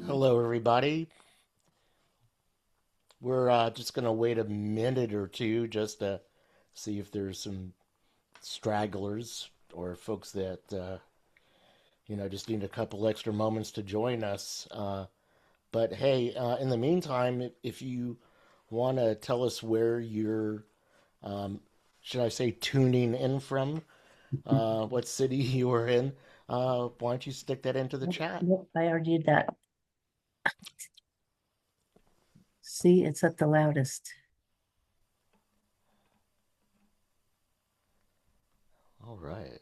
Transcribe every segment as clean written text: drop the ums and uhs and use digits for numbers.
Hello, everybody. We're just going to wait a minute or two just to see if there's some stragglers or folks that, just need a couple extra moments to join us. But hey, in the meantime, if you want to tell us where you're, um, should I say, tuning in from, what city you are in, why don't you stick that into the chat? Yep, I already did that. See, it's at the loudest. All right.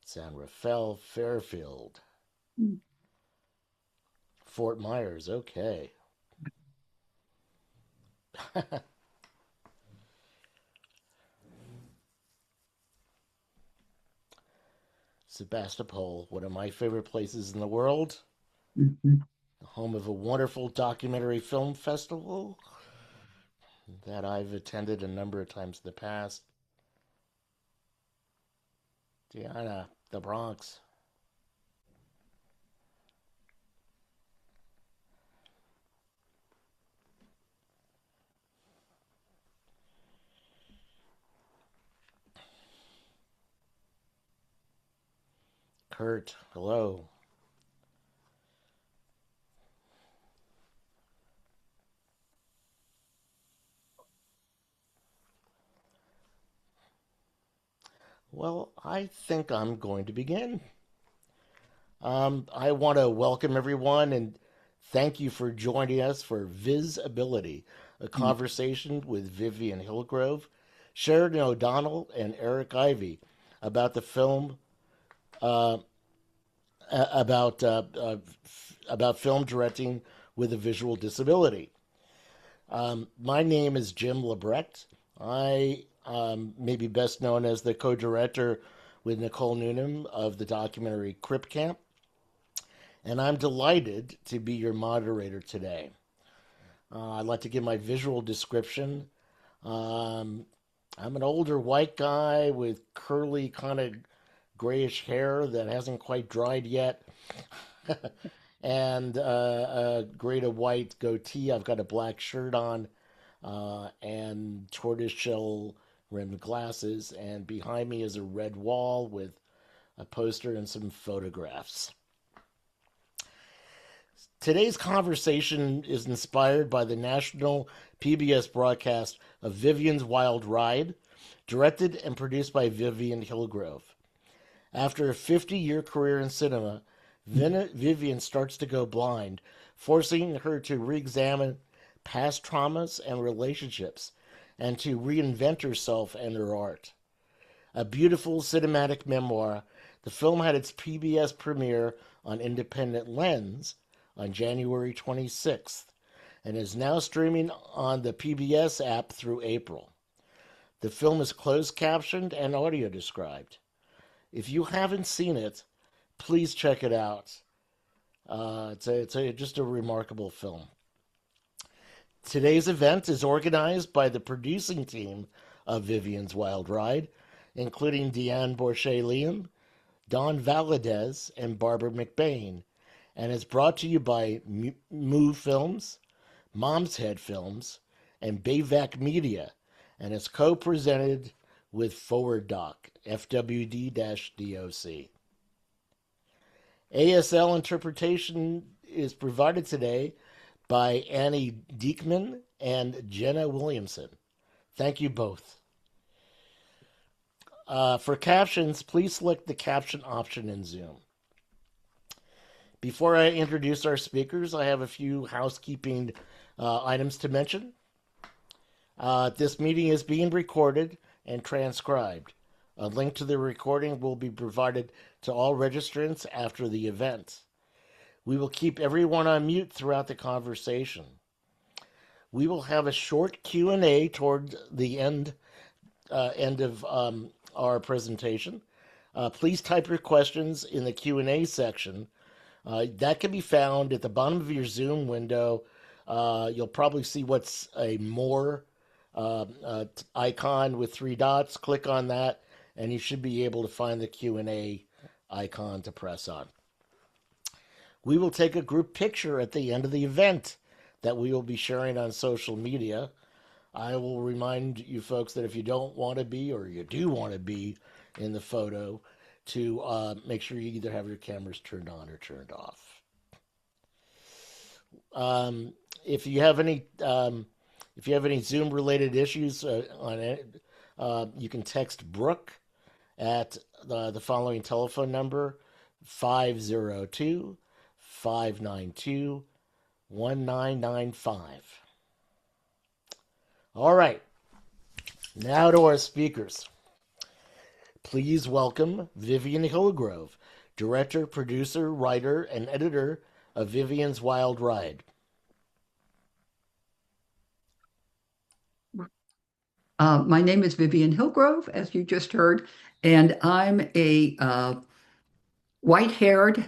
San Rafael, Fairfield, Mm. Fort Myers. Okay. Sebastopol, one of my favorite places in the world, Mhm. home of a wonderful documentary film festival that I've attended a number of times in the past. Diana, the Bronx. Kurt, hello. Well, I think I'm going to begin. I want to welcome everyone and thank you for joining us for Visibility, a conversation with Vivien Hillgrove, Sheridan O'Donnell, and Eric Ivey about the film uh, about about film directing with a visual disability. My name is Jim LeBrecht. I may be best known as the co-director with Nicole Newnham of the documentary Crip Camp, and I'm delighted to be your moderator today. I'd like to give my visual description. Um, I'm an older white guy with curly, kind of grayish hair that hasn't quite dried yet, and a gray to white goatee. I've got a black shirt on and tortoiseshell rimmed glasses, and behind me is a red wall with a poster and some photographs. Today's conversation is inspired by the national PBS broadcast of Vivien's Wild Ride, directed and produced by Vivien Hillgrove. After a 50-year career in cinema, Vivien starts to go blind, forcing her to re examine past traumas and relationships and to reinvent herself and her art. A beautiful cinematic memoir, the film had its PBS premiere on Independent Lens on January 26th and is now streaming on the PBS app through April. The film is closed captioned and audio described. If you haven't seen it, please check it out. Just a remarkable film. Today's event is organized by the producing team of Vivien's Wild Ride, including Deanne Borche-Liam, Don Valadez, and Barbara McBain, and is brought to you by Moo Films, Mom's Head Films, and BAVC Media, and is co-presented with FWD-Doc, FWD-Doc. ASL interpretation is provided today by Annie Diekman and Jenna Williamson. Thank you both. For captions, please select the caption option in Zoom. Before I introduce our speakers, I have a few housekeeping items to mention. This meeting is being recorded and transcribed. A link to the recording will be provided to all registrants after the event. We will keep everyone on mute throughout the conversation. We will have a short Q&A toward the end of our presentation. Please type your questions in the Q&A section. That can be found at the bottom of your Zoom window. You'll probably see what's a more icon with three dots. Click on that, and you should be able to find the Q&A icon to press on. We will take a group picture at the end of the event that we will be sharing on social media. I will remind you folks that if you don't want to be or you do want to be in the photo, to make sure you either have your cameras turned on or turned off. Um, if you have any Zoom related issues on it, you can text Brooke at the following telephone number: 502 592 1995. All right, now to our speakers. Please welcome Vivien Hillgrove, director, producer, writer, and editor of Vivien's Wild Ride. My name is Vivien Hillgrove, as you just heard, and I'm a white-haired,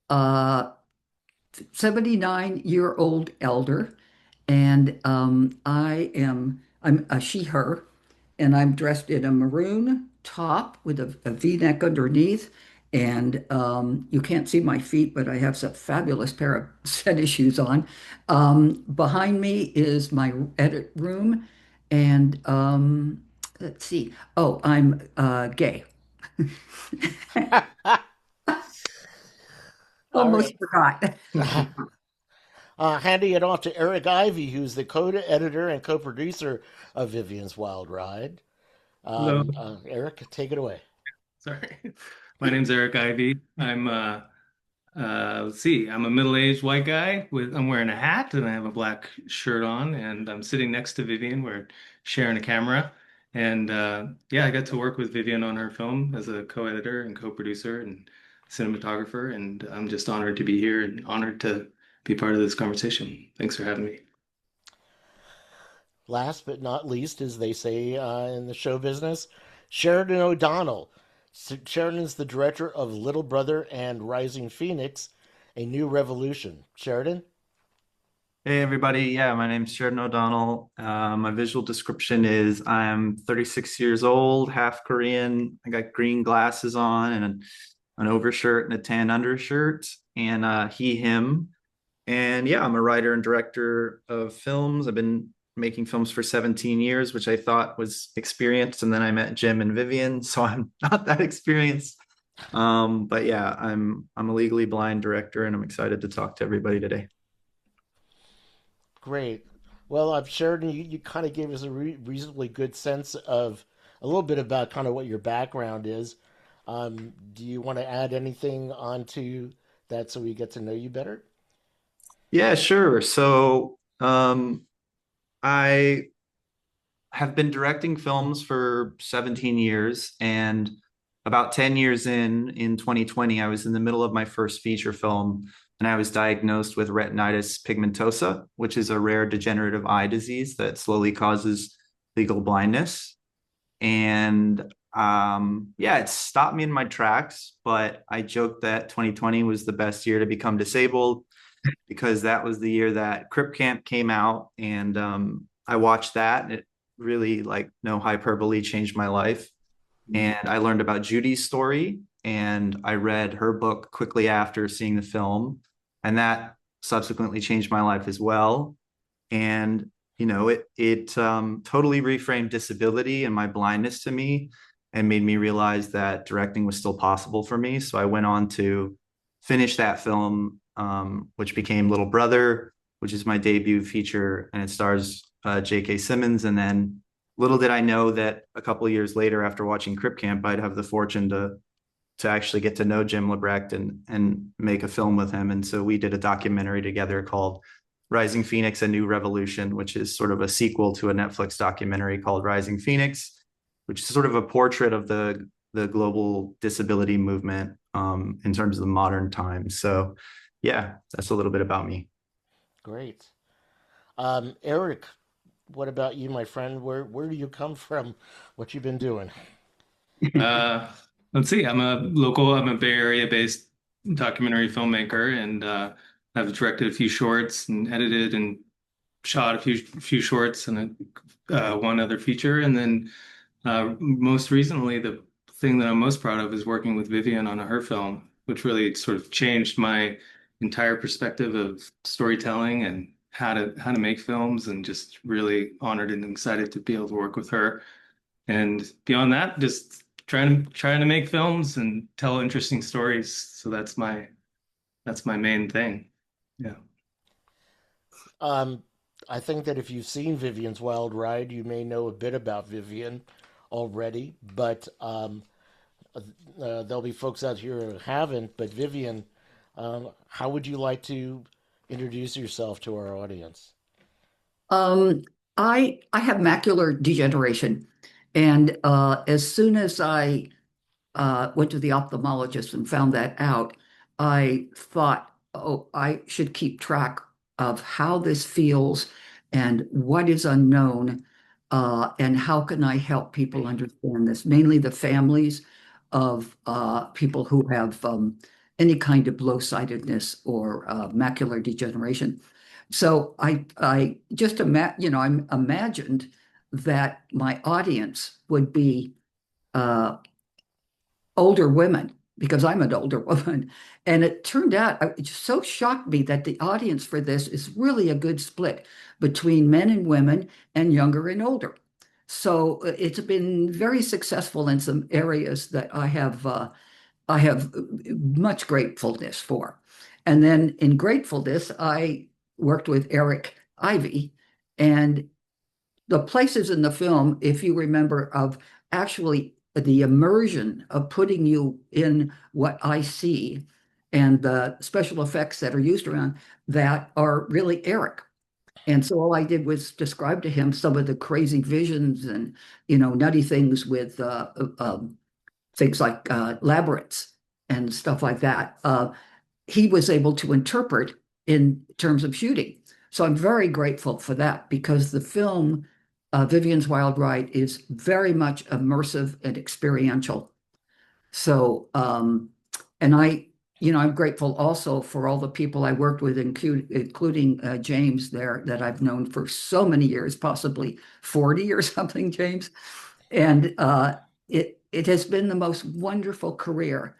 79-year-old elder, and I'm a she/her, and I'm dressed in a maroon top with a V-neck underneath, and you can't see my feet, but I have some fabulous pair of tennis shoes on. Behind me is my edit room, and let's see. Oh, I'm gay. All Almost right. forgot. Handing it off to Eric Ivey, who's the co-editor and co-producer of Vivien's Wild Ride. Hello. Eric, take it away. Sorry. My name's Eric Ivey. I'm let's see, I'm a middle-aged white guy I'm wearing a hat and I have a black shirt on and I'm sitting next to Vivien. We're sharing a camera. And yeah, I got to work with Vivien on her film as a co-editor and co-producer and cinematographer, and I'm just honored to be here and honored to be part of this conversation. Thanks for having me. Last but not least, as they say in the show business, Sheridan O'Donnell. Sheridan's the director of Little Brother and Rising Phoenix, A New Revolution. Sheridan? Hey everybody, yeah, my name's Sheridan O'Donnell. My visual description is I'm 36 years old, half Korean. I got green glasses on and an overshirt and a tan undershirt, and he, him. And yeah, I'm a writer and director of films. I've been making films for 17 years, which I thought was experienced. And then I met Jim and Vivien, so I'm not that experienced. But yeah, I'm a legally blind director and I'm excited to talk to everybody today. Great. Well, Sheridan, you kind of gave us a reasonably good sense of a little bit about kind of what your background is. Do you want to add anything onto that so we get to know you better? Yeah, sure. So I have been directing films for 17 years, and about 10 years in 2020, I was in the middle of my first feature film, and I was diagnosed with retinitis pigmentosa, which is a rare degenerative eye disease that slowly causes legal blindness. And yeah, it stopped me in my tracks, but I joked that 2020 was the best year to become disabled because that was the year that Crip Camp came out, and I watched that, and it really, like, no hyperbole, changed my life. And I learned about Judy's story, and I read her book quickly after seeing the film, and that subsequently changed my life as well. And it totally reframed disability and my blindness to me, and made me realize that directing was still possible for me. So I went on to finish that film, which became Little Brother, which is my debut feature, and it stars J.K. Simmons. And then little did I know that a couple of years later, after watching Crip Camp, I'd have the fortune to actually get to know Jim LeBrecht and make a film with him. And so we did a documentary together called Rising Phoenix, A New Revolution, which is sort of a sequel to a Netflix documentary called Rising Phoenix, which is sort of a portrait of the global disability movement in terms of the modern times. So yeah, that's a little bit about me. Great. Eric, what about you, my friend? Where do you come from? What you been doing? Uh, let's see, I'm a Bay Area based documentary filmmaker, and I've directed a few shorts and edited and shot a few shorts and one other feature. And then most recently, the thing that I'm most proud of is working with Vivien on her film, which really sort of changed my entire perspective of storytelling and how to make films, and just really honored and excited to be able to work with her. And beyond that, just trying to make films and tell interesting stories. So that's my main thing. Yeah. Um, I think that if you've seen Vivian's Wild Ride, you may know a bit about Vivian already, but there'll be folks out here who haven't. But Vivian, how would you like to introduce yourself to our audience? Um, I have macular degeneration, and as soon as I went to the ophthalmologist and found that out, I thought, oh, I should keep track of how this feels and what is unknown, and how can I help people understand this, mainly the families of people who have any kind of low-sightedness or macular degeneration. So I just I imagined that my audience would be uh, older women because I'm an older woman. And it turned out, it just so shocked me that the audience for this is really a good split between men and women and younger and older. So it's been very successful in some areas that I have much gratefulness for. And then in gratefulness, I worked with Eric Ivey, and the places in the film, if you remember, of actually the immersion of putting you in what I see and the special effects that are used around that are really Eric. And so all I did was describe to him some of the crazy visions and, nutty things with things like labyrinths and stuff like that. He was able to interpret in terms of shooting. So I'm very grateful for that because the film, Vivian's Wild Ride, is very much immersive and experiential. So, and I'm grateful also for all the people I worked with, including James there, that I've known for so many years, possibly 40 or something, James. And it has been the most wonderful career.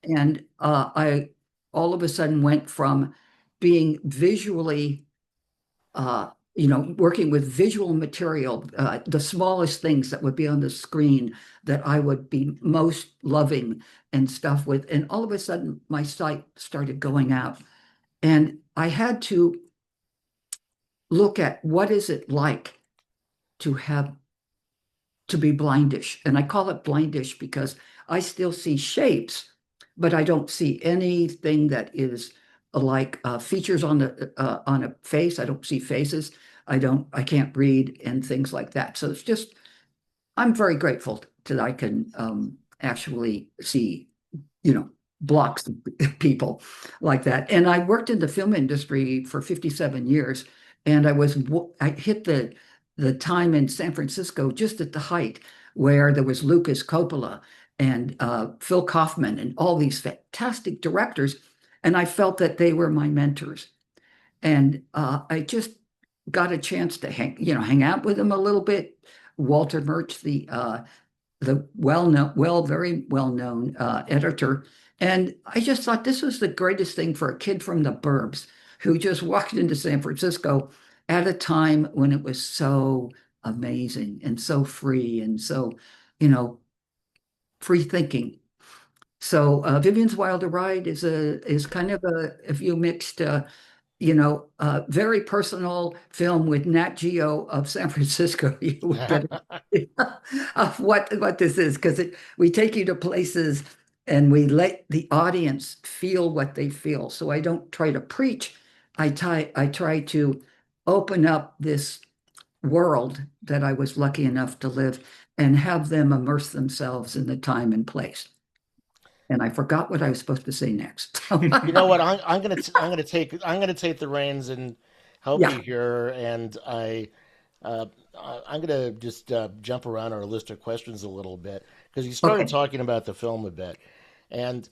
And I all of a sudden went from being visually, working with visual material, the smallest things that would be on the screen that I would be most loving and stuff with. And all of a sudden, my sight started going out. And I had to look at what is it like to have to be blindish. And I call it blindish because I still see shapes, but I don't see anything that is like features on a face. I don't see faces. I can't read and things like that. So it's just, I'm very grateful that I can actually see, blocks of people like that. And I worked in the film industry for 57 years, and I hit the time in San Francisco just at the height where there was Lucas Coppola and Phil Kaufman and all these fantastic directors, and I felt that they were my mentors. And I just got a chance to hang out with them a little bit. Walter Murch, the very well-known editor. And I just thought this was the greatest thing for a kid from the burbs who just walked into San Francisco at a time when it was so amazing and so free and so, you know, free thinking. So Vivian's Wilder Ride is kind of a, if you mixed very personal film with Nat Geo of San Francisco, you would better of what this is, because we take you to places and we let the audience feel what they feel. So I don't try to preach. I try to open up this world that I was lucky enough to live and have them immerse themselves in the time and place. And I forgot what I was supposed to say next. You know what? I'm gonna take the reins and help Yeah. you here, and I'm gonna just jump around our list of questions a little bit because you started Okay. talking about the film a bit, and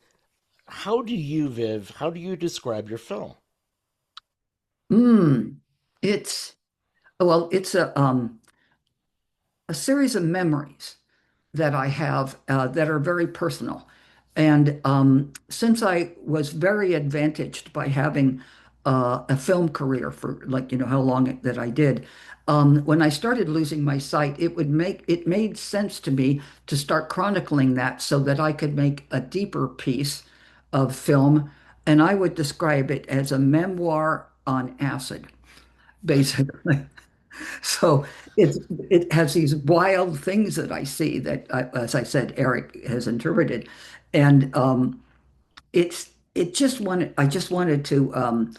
how do you, Viv? How do you describe your film? Mm. It's it's a series of memories that I have that are very personal. And since I was very advantaged by having a film career for like, how long that I did, when I started losing my sight, it made sense to me to start chronicling that so that I could make a deeper piece of film. And I would describe it as a memoir on acid, basically. So it has these wild things that I see that, as I said, Eric has interpreted, and I just wanted to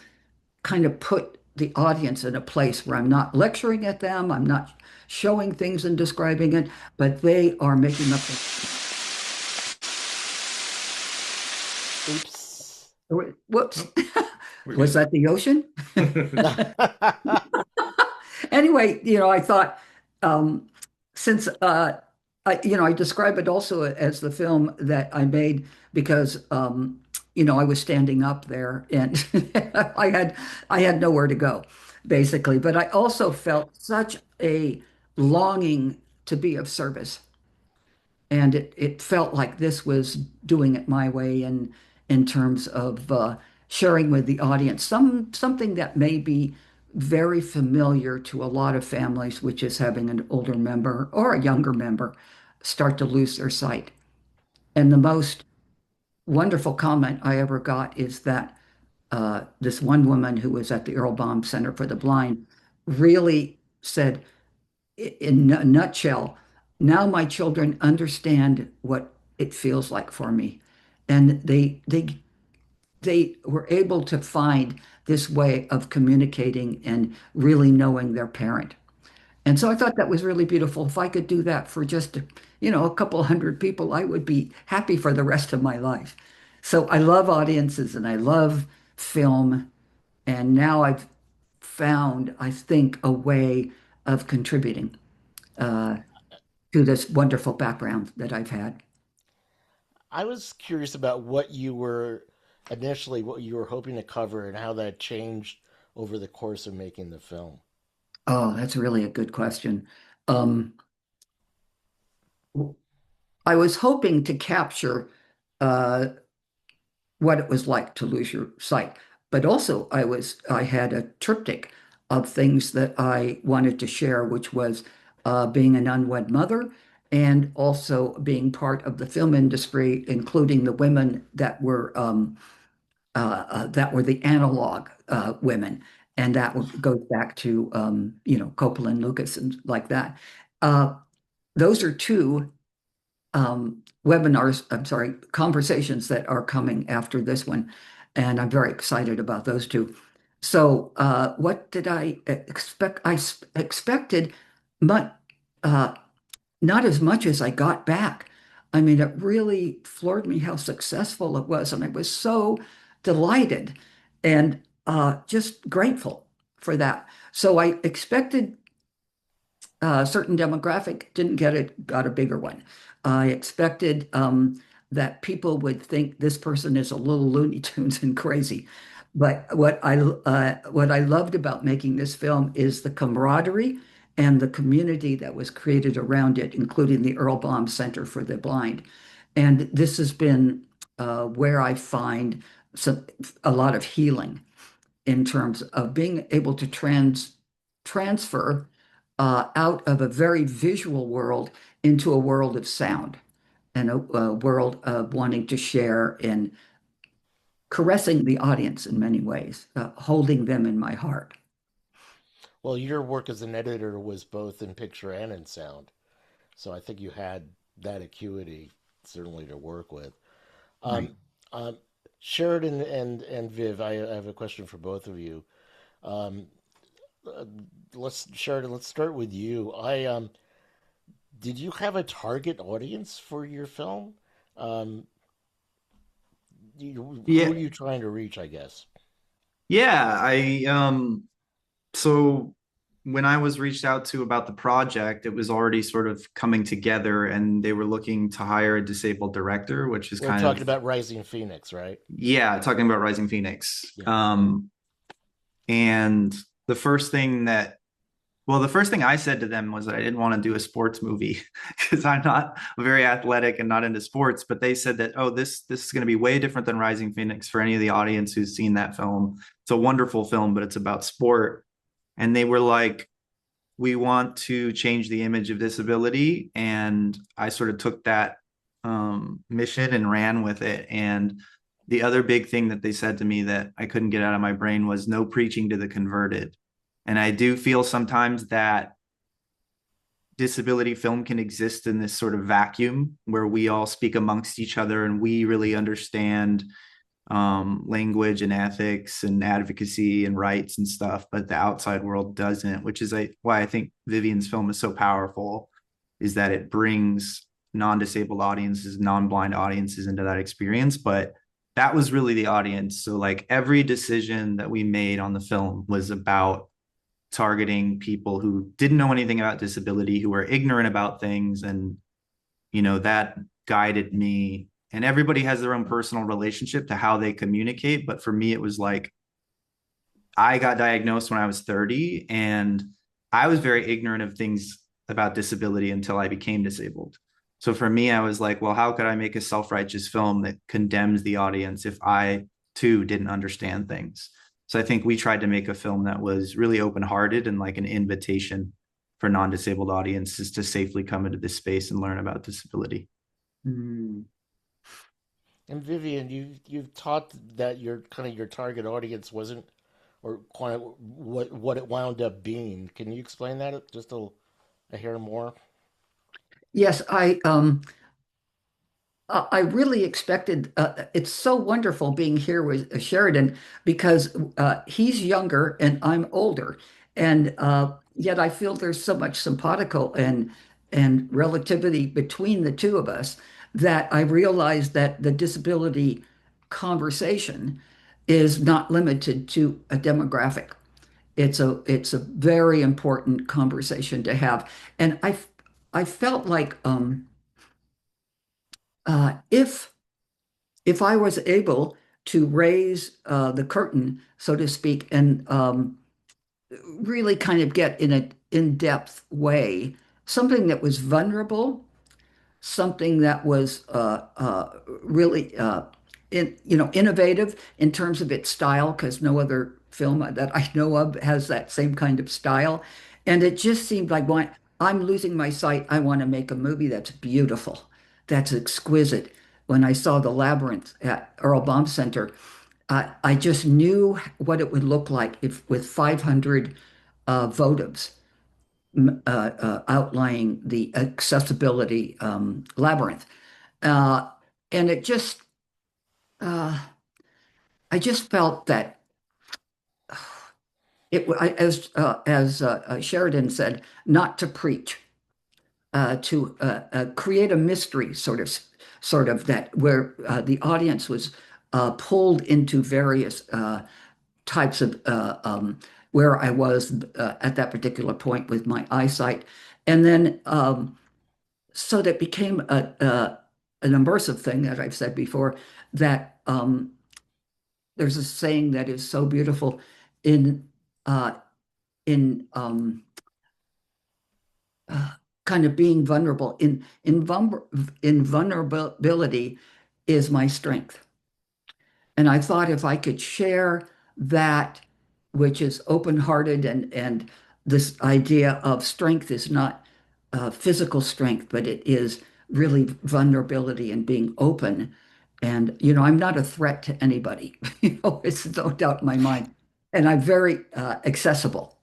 kind of put the audience in a place where I'm not lecturing at them, I'm not showing things and describing it, but they are making up. Oops. Whoops, We're was good. that the ocean? Anyway, I thought since I describe it also as the film that I made because I was standing up there and I had nowhere to go, basically. But I also felt such a longing to be of service, and it felt like this was doing it my way in terms of sharing with the audience something that may be very familiar to a lot of families, which is having an older member or a younger member start to lose their sight. And the most wonderful comment I ever got is that this one woman who was at the Earl Baum Center for the Blind really said, in a nutshell, now my children understand what it feels like for me. And they were able to find this way of communicating and really knowing their parent. And so I thought that was really beautiful. If I could do that for just, a couple hundred people, I would be happy for the rest of my life. So I love audiences and I love film. And now I've found, I think, a way of contributing uh, to this wonderful background that I've had. I was curious about what you were initially, what you were hoping to cover and how that changed over the course of making the film. Oh, that's really a good question. Um, I was hoping to capture uh, what it was like to lose your sight, but also I had a triptych of things that I wanted to share, which was being an unwed mother and also being part of the film industry, including the women that were the analog women, and that goes back to Coppola and Lucas and like that. Uh, those are two webinars, I'm sorry, conversations that are coming after this one. And I'm very excited about those two. So, what did I expect? Expected, but not as much as I got back. I mean, it really floored me how successful it was. And I was so delighted and just grateful for that. So, I expected a certain demographic, didn't get it, got a bigger one. I expected that people would think this person is a little Looney Tunes and crazy. But what I loved about making this film is the camaraderie and the community that was created around it, including the Earl Baum Center for the Blind. And this has been where I find a lot of healing in terms of being able to transfer out of a very visual world into a world of sound and a world of wanting to share and caressing the audience in many ways, holding them in my heart. Well, your work as an editor was both in picture and in sound. So I think you had that acuity certainly to work with. Right. Um, um, Sheridan and Viv, I have a question for both of you. Um, uh, Sheridan, let's start with you. Did you have a target audience for your film? Um, who Yeah, are you trying to reach, I guess? yeah. So when I was reached out to about the project, it was already sort of coming together and they were looking to hire a disabled director, which is We're kind talking of, about Rising Phoenix, right? yeah, talking about Rising Phoenix. Yeah. And the first thing that Well, the first thing I said to them was that I didn't want to do a sports movie because I'm not very athletic and not into sports. But they said that, oh, this is going to be way different than Rising Phoenix for any of the audience who's seen that film. It's a wonderful film, but it's about sport. And they were like, we want to change the image of disability. And I sort of took that mission and ran with it. And the other big thing that they said to me that I couldn't get out of my brain was no preaching to the converted. And I do feel sometimes that disability film can exist in this sort of vacuum where we all speak amongst each other and we really understand language and ethics and advocacy and rights and stuff, but the outside world doesn't, which is why I think Vivien's film is so powerful, is that it brings non-disabled audiences, non-blind audiences into that experience. But that was really the audience. So like every decision that we made on the film was about targeting people who didn't know anything about disability, who were ignorant about things. And, you know, that guided me. And everybody has their own personal relationship to how they communicate. But for me, it was like, I got diagnosed when I was 30, and I was very ignorant of things about disability until I became disabled. So for me, I was like, well, how could I make a self-righteous film that condemns the audience if I too didn't understand things? So I think we tried to make a film that was really open-hearted and like an invitation for non-disabled audiences to safely come into this space and learn about disability. Mm. And Vivien, you've taught that your target audience wasn't, or kind of what it wound up being. Can you explain that just a hair more? Yes, I really expected, it's so wonderful being here with Sheridan because he's younger and I'm older. And yet I feel there's so much simpatico and relativity between the two of us that I realized that the disability conversation is not limited to a demographic. It's a very important conversation to have. And I felt like if I was able to raise the curtain, so to speak, and really kind of get in an in-depth way, something that was vulnerable, something that was really innovative in terms of its style, because no other film that I know of has that same kind of style. And it just seemed like I'm losing my sight. I want to make a movie that's beautiful, that's exquisite. When I saw The Labyrinth at Earl Baum Center, I just knew what it would look like if with 500 votives outlining the accessibility labyrinth. Uh, and uh, I just felt that as Sheridan said, not to preach, to create a mystery, sort of that where the audience was pulled into various types of where I was at that particular point with my eyesight, and then so that became an immersive thing that I've said before. That there's a saying that is so beautiful in uh, in uh, kind of being vulnerable. In vulnerability is my strength. And I thought if I could share that, which is open-hearted, and this idea of strength is not physical strength, but it is really vulnerability and being open. And, I'm not a threat to anybody. It's no doubt in my mind. And I'm very accessible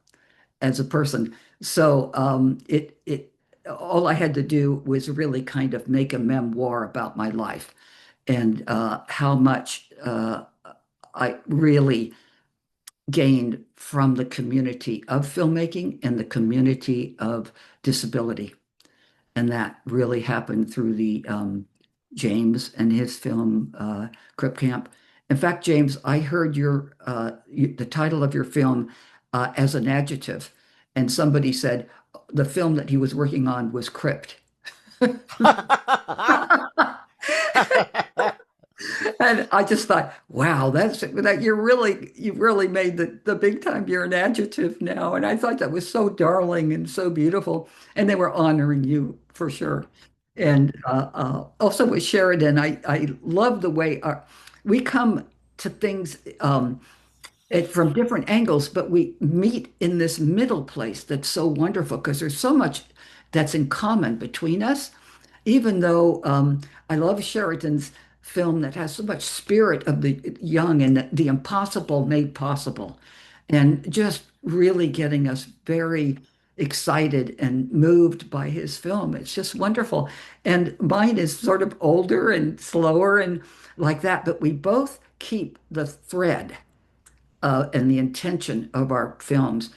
as a person. So it all I had to do was really kind of make a memoir about my life and how much I really gained from the community of filmmaking and the community of disability. And that really happened through the James and his film Crip Camp. In fact, James, I heard the title of your film as an adjective, and somebody said the film that he was working on was Crypt. And I just thought, wow, you really made the big time. You're an adjective now. And I thought that was so darling and so beautiful. And they were honoring you for sure. And also with Sheridan, I love the way we come to things from different angles, but we meet in this middle place that's so wonderful because there's so much that's in common between us. Even though I love Sheridan's film that has so much spirit of the young and the impossible made possible, and just really getting us very excited and moved by his film. It's just wonderful. And mine is sort of older and slower and like that, but we both keep the thread and the intention of our films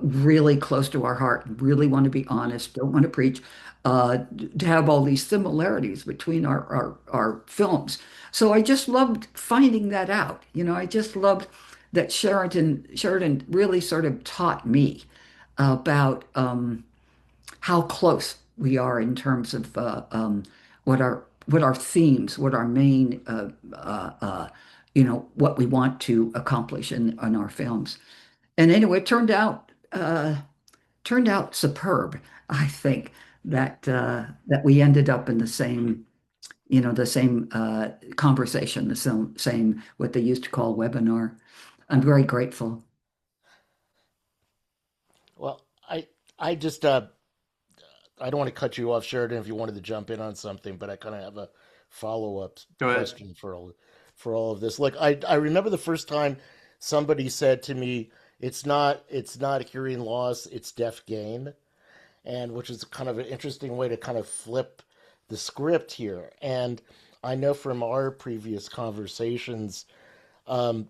really close to our heart. Really want to be honest, don't want to preach, to have all these similarities between our films. So I just loved finding that out. I just loved that Sheridan really sort of taught me about how close we are in terms of what our themes, what our main what we want to accomplish in our films. And anyway, it turned out superb. I think that we ended up in the same conversation, the same what they used to call webinar. I'm very grateful. Well, I just I don't want to cut you off, Sheridan, if you wanted to jump in on something, but I kind of have a follow-up Go ahead. question for all of this. Like I remember the first time somebody said to me, it's not hearing loss, it's deaf gain, and which is kind of an interesting way to kind of flip the script here. And I know from our previous conversations um,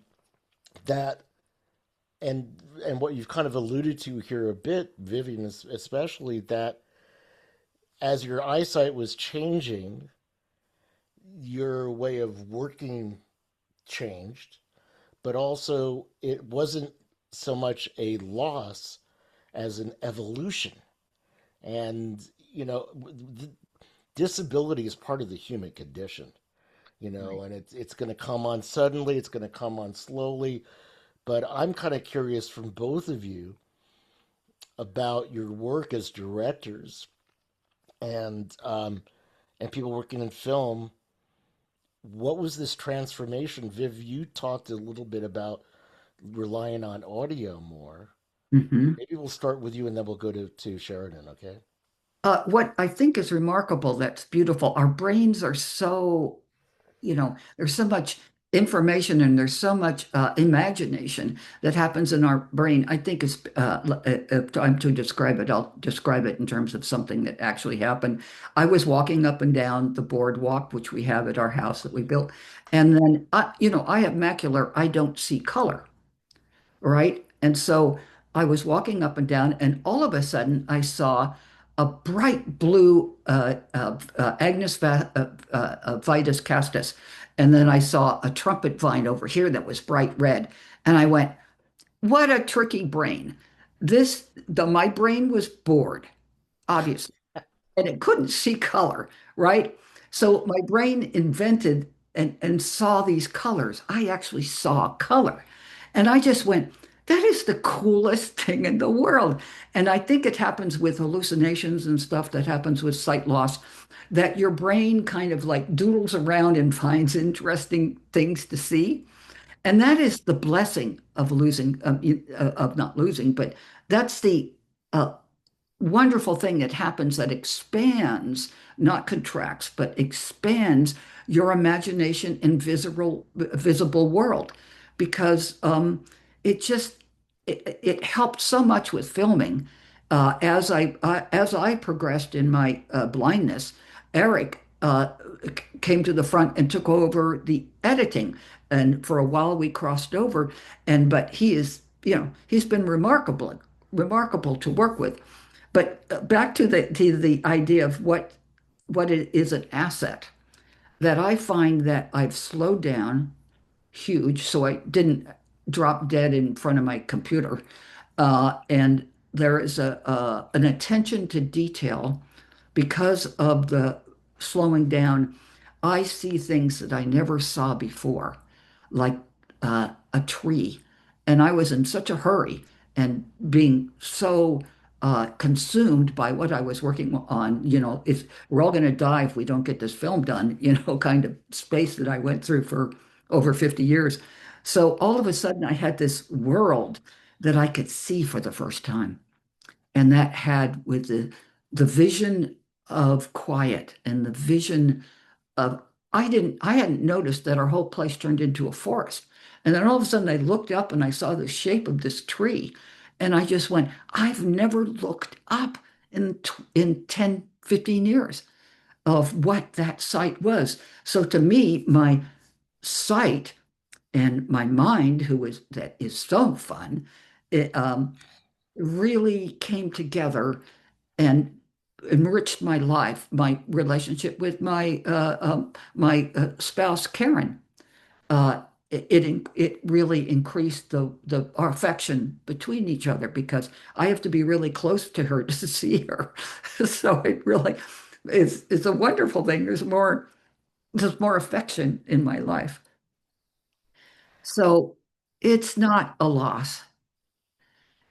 that and what you've kind of alluded to here a bit, Vivian, especially that as your eyesight was changing, your way of working changed, but also it wasn't so much a loss as an evolution. And, disability is part of the human condition, Right. and it's going to come on suddenly, it's going to come on slowly. But I'm kind of curious from both of you about your work as directors and people working in film. What was this transformation? Viv, you talked a little bit about relying on audio more. Mhm. Maybe we'll start with you and then we'll go to Sheridan, okay? What I think is remarkable, that's beautiful. Our brains are so there's so much information and there's so much imagination that happens in our brain. I think is if I'm to describe it, I'll describe it in terms of something that actually happened. I was walking up and down the boardwalk, which we have at our house that we built, and then I have macular, I don't see color, right? And so I was walking up and down, and all of a sudden I saw a bright blue Agnes Vitus castus, and then I saw a trumpet vine over here that was bright red, and I went, "What a tricky brain!" My brain was bored, obviously, and it couldn't see color, right? So my brain invented and saw these colors. I actually saw color. And I just went, that is the coolest thing in the world. And I think it happens with hallucinations and stuff that happens with sight loss, that your brain kind of like doodles around and finds interesting things to see. And that is the blessing of losing, of not losing, but that's the uh, wonderful thing that happens that expands, not contracts, but expands your imagination in visible world, because it just it helped so much with filming. As I progressed in my blindness, Eric came to the front and took over the editing, and for a while we crossed over. But he's been remarkable to work with. But back to the idea of what it is an asset, that I find that I've slowed down huge, so I didn't drop dead in front of my computer. And there is an attention to detail because of the slowing down. I see things that I never saw before, like a tree. And I was in such a hurry and being so consumed by what I was working on, if we're all going to die if we don't get this film done, kind of space that I went through for over 50 years. So all of a sudden, I had this world that I could see for the first time. And that had with the vision of quiet and the vision of I hadn't noticed that our whole place turned into a forest. And then all of a sudden I looked up and I saw the shape of this tree. And I just went, I've never looked up in 10, 15 years of what that site was. So to me, my sight and my mind, that is so fun, it really came together and enriched my life, my relationship with my spouse Karen. It really increased our affection between each other because I have to be really close to her to see her. So it really it's a wonderful thing. There's more affection in my life. So it's not a loss.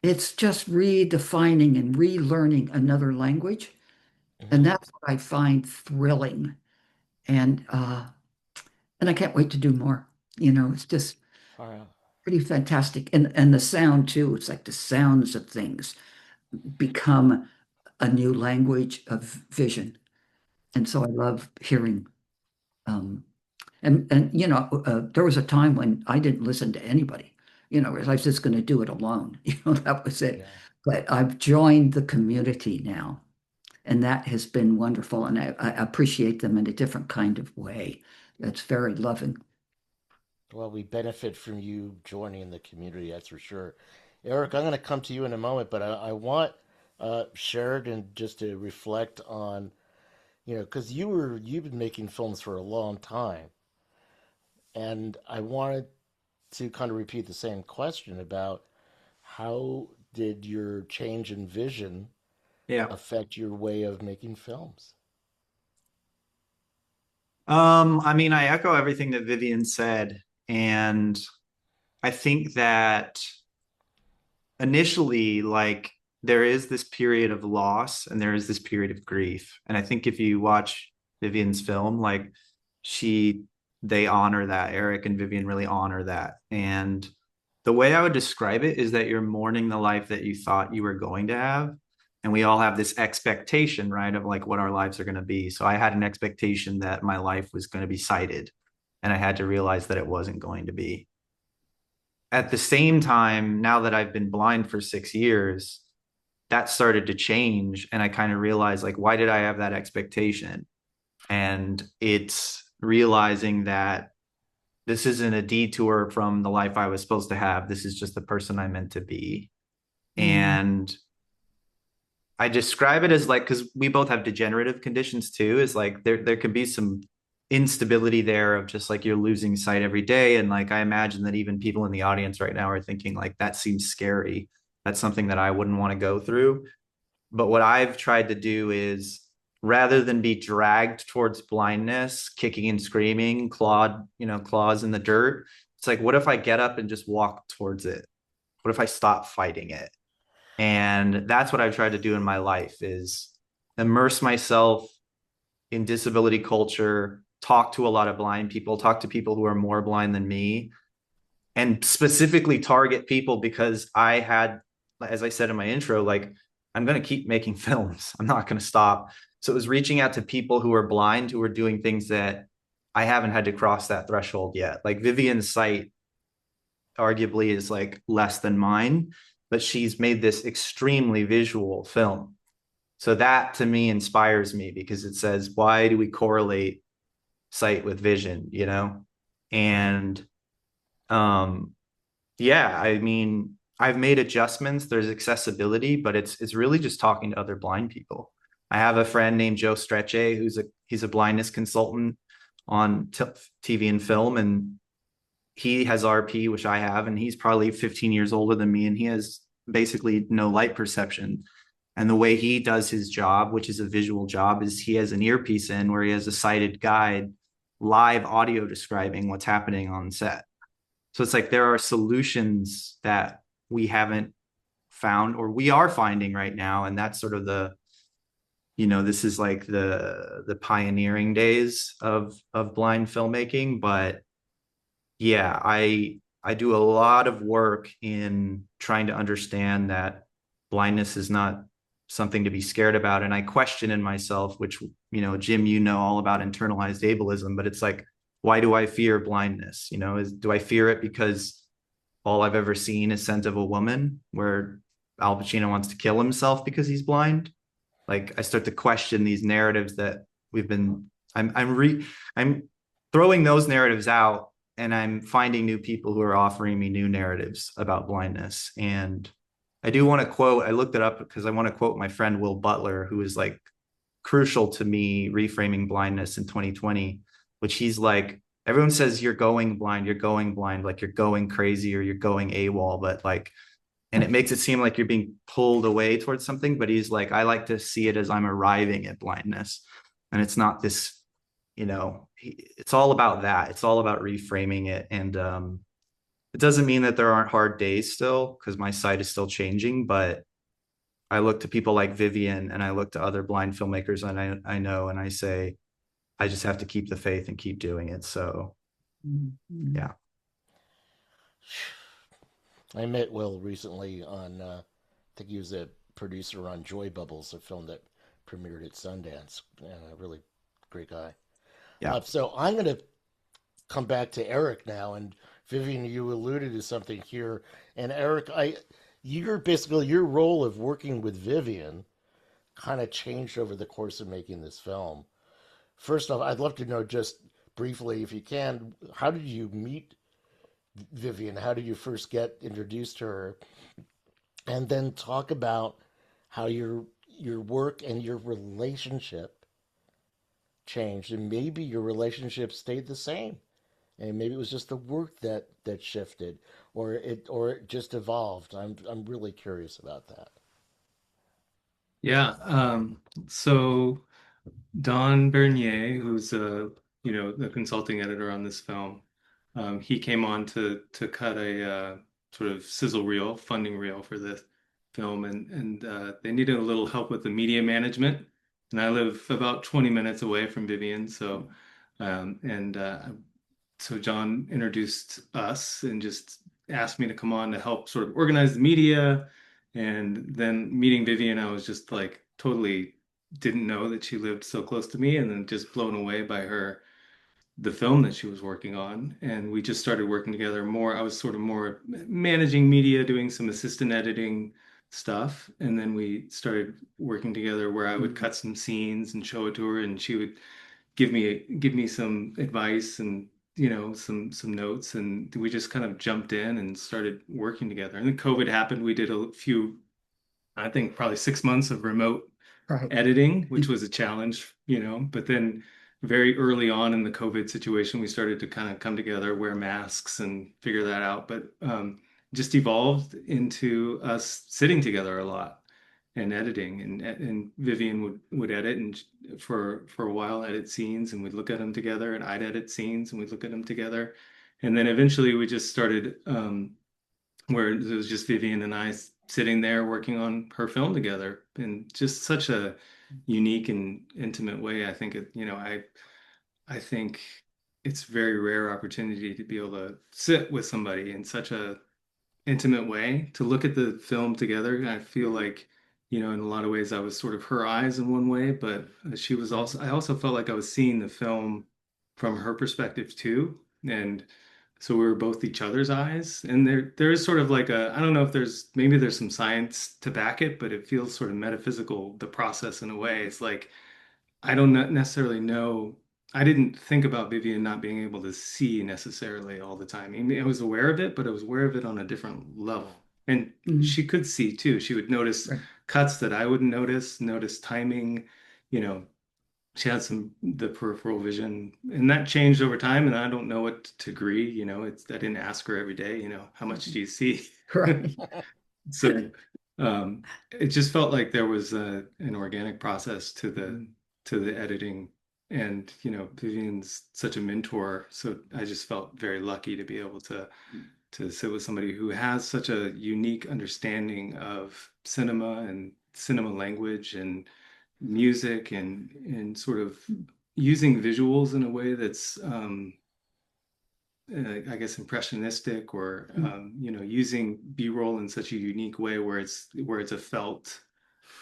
It's just redefining and relearning another language. And Mhm. that's what I find thrilling. And and I can't wait to do more. It's just All right. pretty fantastic. And the sound too, it's like the sounds of things become a new language of vision. And so I love hearing um there was a time when I didn't listen to anybody. I was just going to do it alone. That was it. Yeah. But I've joined the community now. And that has been wonderful. And I appreciate them in a different kind of way. That's very loving. Well, we benefit from you joining the community, that's for sure. Eric, I'm going to come to you in a moment, but I want Sheridan just to reflect on, because you've been making films for a long time, and I wanted to kind of repeat the same question about how did your change in vision Yeah. affect your way of making films? I mean, I echo everything that Vivien said, and I think that initially, like, there is this period of loss and there is this period of grief. And I think if you watch Vivien's film, like, they honor that. Eric and Vivien really honor that. And the way I would describe it is that you're mourning the life that you thought you were going to have. And we all have this expectation, right, of like what our lives are going to be. So I had an expectation that my life was going to be sighted, and I had to realize that it wasn't going to be. At the same time, now that I've been blind for 6 years, that started to change. And I kind of realized, like, why did I have that expectation? And it's realizing that this isn't a detour from the life I was supposed to have. This is just the person I'm meant to be. And I describe it as like, because we both have degenerative conditions too, is like there can be some instability there of just like you're losing sight every day. And like I imagine that even people in the audience right now are thinking like that seems scary. That's something that I wouldn't want to go through. But what I've tried to do is rather than be dragged towards blindness, kicking and screaming, claws in the dirt, it's like, what if I get up and just walk towards it? What if I stop fighting it? And that's what I've tried to do in my life is immerse myself in disability culture, talk to a lot of blind people, talk to people who are more blind than me, and specifically target people because I had, as I said in my intro, like, I'm going to keep making films. I'm not going to stop. So it was reaching out to people who are blind, who are doing things that I haven't had to cross that threshold yet. Like Vivien's sight arguably is like less than mine, but she's made this extremely visual film. So that to me inspires me because it says, why do we correlate sight with vision, And yeah, I mean, I've made adjustments. There's accessibility, but it's really just talking to other blind people. I have a friend named Joe Strecce, he's a blindness consultant on TV and film, and he has RP, which I have, and he's probably 15 years older than me, and he has basically no light perception. And the way he does his job, which is a visual job, is he has an earpiece in where he has a sighted guide live audio describing what's happening on set. So it's like there are solutions that we haven't found, or we are finding right now, and that's sort of the, this is like the pioneering days of blind filmmaking. But yeah, I do a lot of work in trying to understand that blindness is not something to be scared about. And I question in myself, which, Jim, all about internalized ableism, but it's like, why do I fear blindness? Do I fear it because all I've ever seen is Scent of a Woman, where Al Pacino wants to kill himself because he's blind? Like, I start to question these narratives that I'm throwing those narratives out, and I'm finding new people who are offering me new narratives about blindness. And I do want to quote, I looked it up because I want to quote my friend Will Butler, who is like crucial to me reframing blindness in 2020, which he's like, everyone says you're going blind, like you're going crazy or you're going AWOL, but like, and it makes it seem like you're being pulled away towards something. But he's like, I like to see it as I'm arriving at blindness. And it's not this, it's all about that. It's all about reframing it. And it doesn't mean that there aren't hard days still, because my sight is still changing. But I look to people like Vivien, and I look to other blind filmmakers and I know, and I say, I just have to keep the faith and keep doing it. So, yeah. I met Will recently on, I think he was a producer on Joy Bubbles, a film that premiered at Sundance. A really great guy. Yeah. So I'm going to come back to Eric now. And Vivien, you alluded to something here. And Eric, your role of working with Vivien kind of changed over the course of making this film. First off, I'd love to know, just briefly, if you can, how did you meet Vivien? How did you first get introduced to her? And then talk about how your work and your relationship changed, and maybe your relationship stayed the same, and maybe it was just the work that shifted, or it just evolved. I'm really curious about that. Yeah. So Don Bernier, who's the consulting editor on this film, he came on to cut a sort of sizzle reel, funding reel for this film, and they needed a little help with the media management. And I live about 20 minutes away from Vivien, so so John introduced us and just asked me to come on to help sort of organize the media. And then meeting Vivien, I was just like totally didn't know that she lived so close to me, and then just blown away by the film that she was working on. And we just started working together more. I was sort of more managing media, doing some assistant editing stuff. And then we started working together where I would cut some scenes and show it to her, and she would give me some advice and some notes, and we just kind of jumped in and started working together. And then COVID happened. We did a few, I think probably 6 months of remote editing, which was a challenge, but then very early on in the COVID situation, we started to kind of come together, wear masks and figure that out. But just evolved into us sitting together a lot and editing, and Vivien would edit, and for a while edit scenes, and we'd look at them together, and I'd edit scenes and we'd look at them together. And then eventually we just started where it was just Vivien and I sitting there working on her film together in just such a unique and intimate way. I think I think it's a very rare opportunity to be able to sit with somebody in such a intimate way, to look at the film together. I feel like, in a lot of ways I was sort of her eyes in one way, but I also felt like I was seeing the film from her perspective too. And so we were both each other's eyes. And there is sort of like I don't know if maybe there's some science to back it, but it feels sort of metaphysical, the process, in a way. It's like, I don't necessarily know. I didn't think about Vivien not being able to see necessarily all the time. I mean, I was aware of it, but I was aware of it on a different level. And she could see too. She would notice cuts that I wouldn't notice timing. She had the peripheral vision, and that changed over time. And I don't know what degree, I didn't ask her every day, how much do you see? Right. So it just felt like there was an organic process to the editing you know, Vivien's such a mentor, so I just felt very lucky to be able to sit with somebody who has such a unique understanding of cinema and cinema language and music and sort of using visuals in a way that's I guess impressionistic, or you know, using B-roll in such a unique way where it's a felt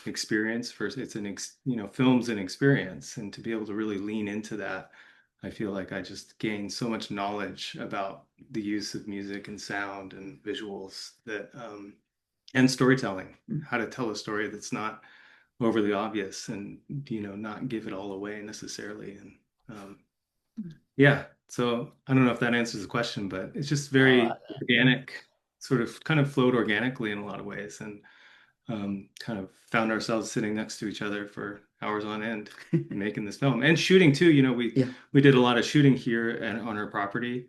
experience versus it's you know, film's an experience, and to be able to really lean into that, I feel like I just gained so much knowledge about the use of music and sound and visuals that and storytelling, how to tell a story that's not overly obvious, and you know, not give it all away necessarily. And yeah, so I don't know if that answers the question, but it's just very organic, sort of kind of flowed organically in a lot of ways, and kind of found ourselves sitting next to each other for hours on end making this film and shooting too. You know, we did a lot of shooting here and on our property.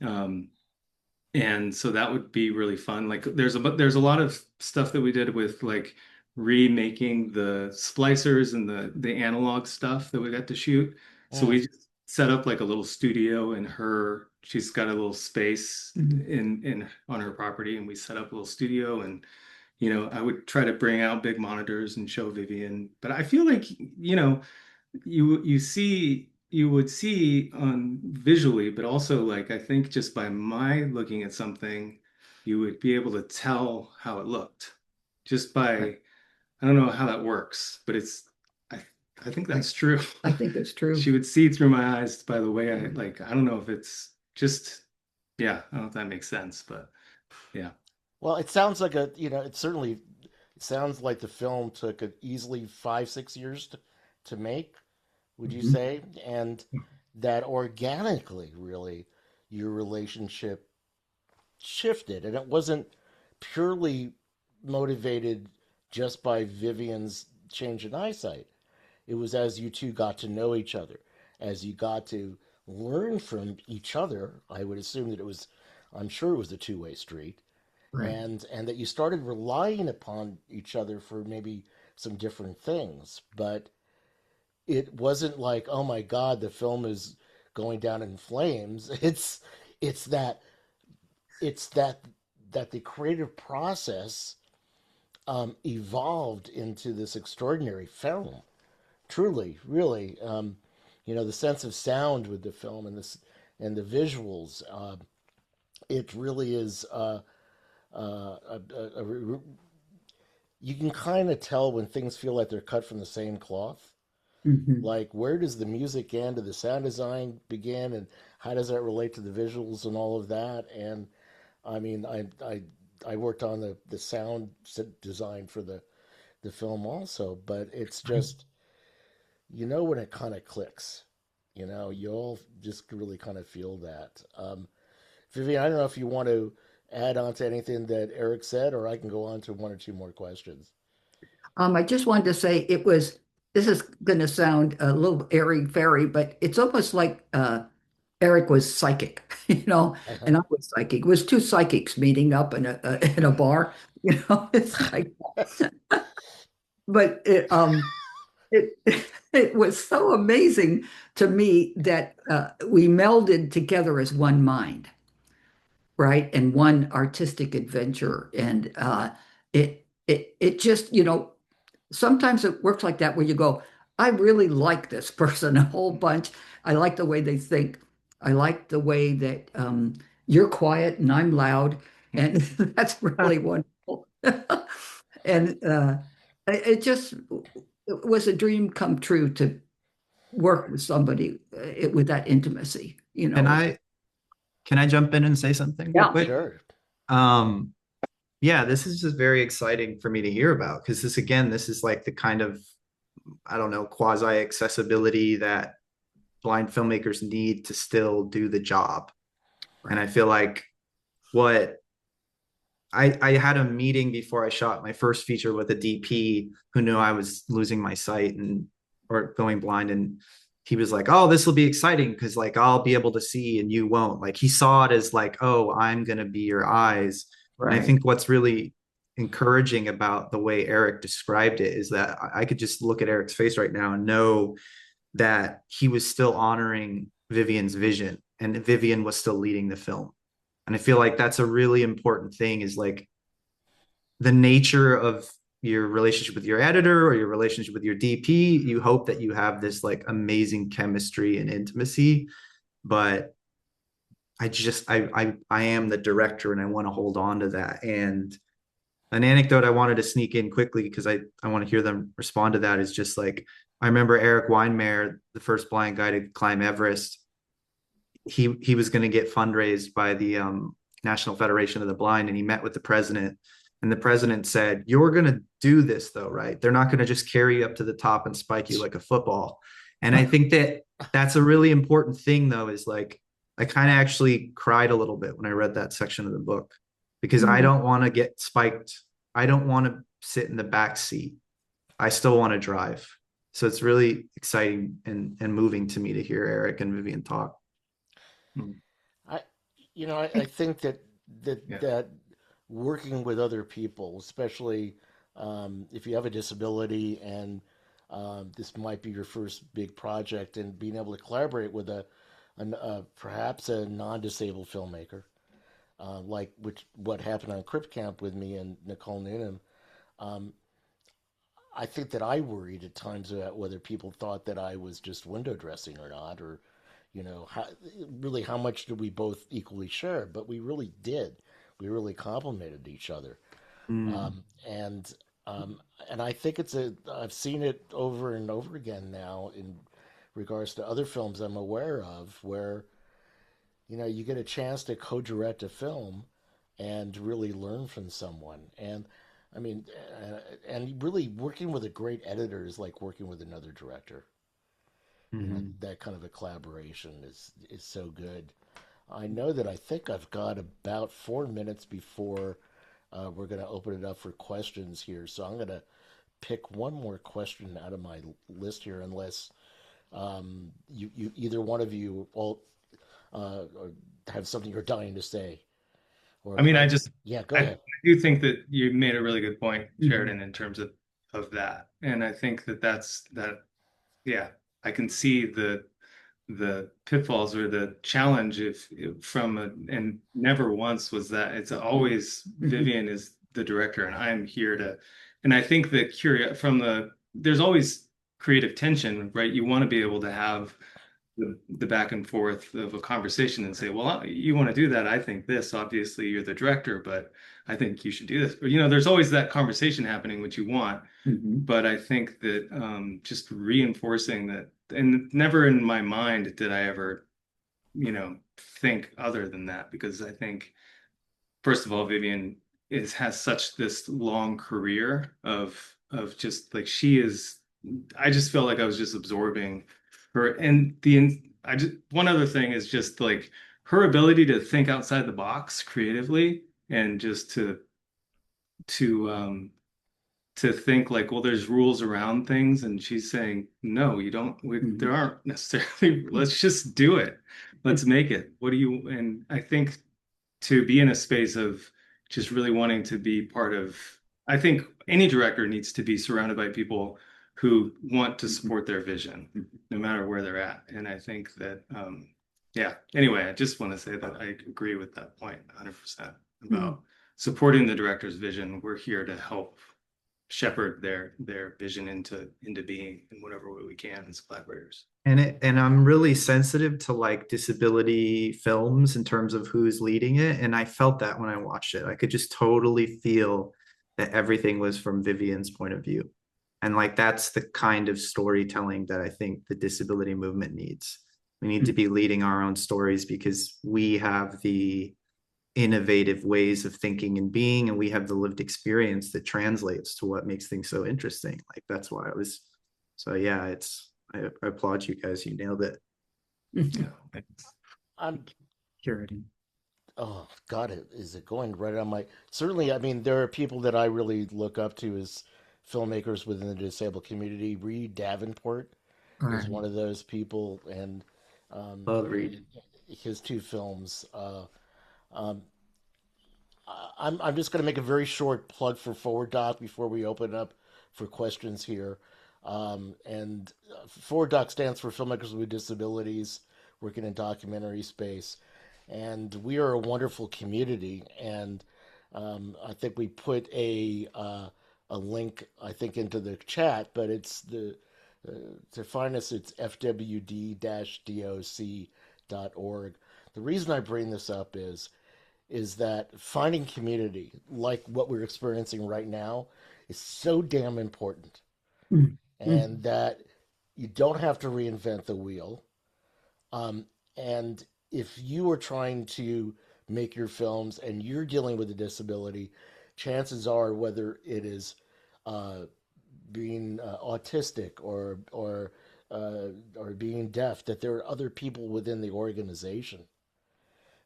And so that would be really fun. Like there's a lot of stuff that we did with like remaking the splicers and the analog stuff that we got to shoot. So we just set up like a little studio in her, she's got a little space in on her property, and we set up a little studio. And you know, I would try to bring out big monitors and show Vivien, but I feel like, you know, you would see on visually, but also like I think just by my looking at something, you would be able to tell how it looked just by, I don't know how that works, but I think that's true. I think that's true. She would see through my eyes by the way I like, I don't know if it's just, yeah, I don't know if that makes sense, but yeah. Well, it sounds like it sounds like the film took easily 5-6 years to make, would you say? And that organically, really, your relationship shifted, and it wasn't purely motivated just by Vivien's change in eyesight. It was as you two got to know each other, as you got to learn from each other. I would assume that I'm sure it was a two-way street, Right. and that you started relying upon each other for maybe some different things, but it wasn't like, oh my God, the film is going down in flames. It's that it's that the creative process evolved into this extraordinary film. Truly, really, you know, the sense of sound with the film and the visuals. It really is. You can kind of tell when things feel like they're cut from the same cloth. Like, where does the music end and the sound design begin, and how does that relate to the visuals and all of that? And I mean, I worked on the sound design for the film also, but it's just, you know, when it kind of clicks, you know, you all just really kind of feel that. Vivien, I don't know if you want to add on to anything that Eric said, or I can go on to one or two more questions. I just wanted to say this is going to sound a little airy-fairy, but it's almost like Eric was psychic, you know, and I was psychic. It was two psychics meeting up in a bar, you know. It's like, but it it was so amazing to me that we melded together as one mind, right, and one artistic adventure, and it just, you know, sometimes it works like that where you go, I really like this person a whole bunch. I like the way they think. I like the way that you're quiet and I'm loud, and that's really wonderful. And it just it was a dream come true to work with somebody with that intimacy, you know. Can I jump in and say something real quick? Sure. Yeah, this is just very exciting for me to hear about, because this is like the kind of, I don't know, quasi accessibility that blind filmmakers need to still do the job. And I feel like I had a meeting before I shot my first feature with a DP who knew I was losing my sight or going blind, and he was like, oh, this will be exciting because like I'll be able to see and you won't. Like he saw it as like, oh, I'm gonna be your eyes. Right. And I think what's really encouraging about the way Eric described it is that I could just look at Eric's face right now and know that he was still honoring Vivien's vision and Vivien was still leading the film. And I feel like that's a really important thing, is like the nature of your relationship with your editor or your relationship with your DP. You hope that you have this like amazing chemistry and intimacy, but I am the director and I want to hold on to that. And an anecdote I wanted to sneak in quickly because I want to hear them respond to that is just like, I remember Eric Weinmeier, the first blind guy to climb Everest. He was going to get fundraised by the National Federation of the Blind, and he met with the president. And the president said, "You're going to do this, though, right? They're not going to just carry you up to the top and spike you like a football." And I think that that's a really important thing, though, is like, I kind of actually cried a little bit when I read that section of the book, because I don't want to get spiked. I don't want to sit in the back seat. I still want to drive. So it's really exciting and moving to me to hear Eric and Vivien talk. I, I think that Yeah. that working with other people, especially if you have a disability and this might be your first big project, and being able to collaborate with perhaps a non-disabled filmmaker, like what happened on Crip Camp with me and Nicole Newnham. Um, I think that I worried at times about whether people thought that I was just window dressing or not, or really how much did we both equally share? But we really did. We really complemented each other, Mm. um, and and I think I've seen it over and over again now in regards to other films I'm aware of, where you get a chance to co-direct a film and really learn from someone. And I mean, and really working with a great editor is like working with another director. Mhm. That kind of a collaboration is so good. I know that I think I've got about 4 minutes before we're going to open it up for questions here. So I'm going to pick one more question out of my list here, unless you either one of you all or have something you're dying to say. I mean, Yeah, go I ahead. do think that you made a really good point, Mhm. Sheridan, in terms of that. And I think yeah, I can see the pitfalls or the challenge if from and never once was that. It's always Vivien is the director and I'm here to, and I think that there's always creative tension, right? You want to be able to have the back and forth of a conversation and say, well, you want to do that. I think this, obviously you're the director, but I think you should do this. Or, there's always that conversation happening, which you want. Mhm. But I think that just reinforcing that, and never in my mind did I ever, think other than that, because I think, first of all, Vivien has such this long career of just like she is. I just felt like I was just absorbing her, and I just one other thing is just like her ability to think outside the box creatively, and just to to think like, well, there's rules around things, and she's saying, no, you don't. There aren't necessarily. Let's just do it. Let's make it. What do you? And I think to be in a space of just really wanting to be part of, I think any director needs to be surrounded by people who want to support their vision, no matter where they're at. And I think that, yeah, anyway, I just want to say that I agree with that point 100% about supporting the director's vision. We're here to help shepherd their vision into being in whatever way we can as collaborators. And I'm really sensitive to like disability films in terms of who's leading it. And I felt that when I watched it. I could just totally feel that everything was from Vivien's point of view. And like that's the kind of storytelling that I think the disability movement needs. We need to be leading our own stories because we have the innovative ways of thinking and being, and we have the lived experience that translates to what makes things so interesting. Like that's why so yeah, I applaud you guys. You nailed it. Yeah. I'm Sheridan. Oh, got it. Is it going right on my? Certainly, I mean, there are people that I really look up to as filmmakers within the disabled community. Reed Davenport is Right. one of those people, and Love Reed. his two films. Um, I'm just going to make a very short plug for Forward Doc before we open up for questions here. And FWD-Doc stands for Filmmakers with Disabilities Working in Documentary Space. And we are a wonderful community. And I think we put a link, I think, into the chat, but it's to find us, it's FWD-Doc.org. The reason I bring this up is that finding community like what we're experiencing right now is so damn important, Mm, mm, and that you don't have to reinvent the wheel. And if you are trying to make your films and you're dealing with a disability, chances are, whether it is uh, being autistic or being deaf, that there are other people within the organization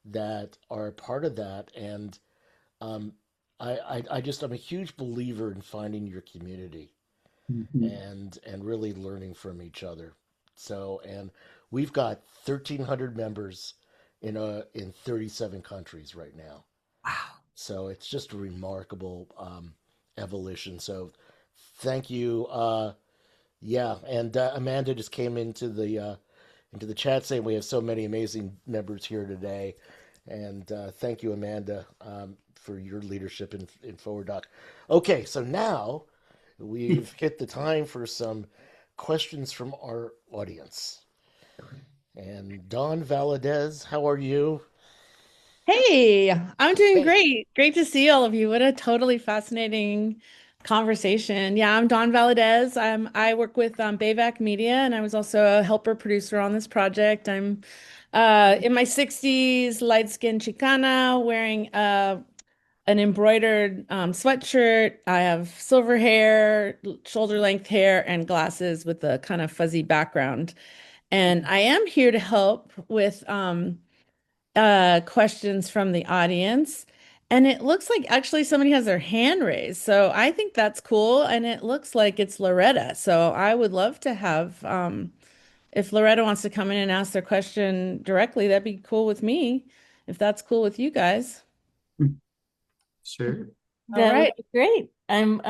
that are part of that. And um, I'm a huge believer in finding your community mhm. and really learning from each other. So, and we've got 1,300 members in 37 countries right now. Wow. So it's just a remarkable evolution. So thank you. Yeah, and Amanda just came into the chat saying we have so many amazing members here today, and thank you, Amanda, for your leadership in FWD-Doc. Okay, so now we've hit the time for some questions from our audience. And Don Valadez, how are you? Hey, I'm doing Hey. great. Great to see all of you. What a totally fascinating conversation. Yeah, I'm Dawn Valadez. I work with BAVC Media, and I was also a helper producer on this project. I'm in my 60s, light-skinned Chicana, wearing an embroidered sweatshirt. I have silver hair, shoulder-length hair, and glasses with a kind of fuzzy background. And I am here to help with questions from the audience. And it looks like actually somebody has their hand raised. So I think that's cool. And it looks like it's Loretta. So I would love to have, if Loretta wants to come in and ask their question directly, that'd be cool with me, if that's cool with you guys. Sure. All That would right. be great. I'm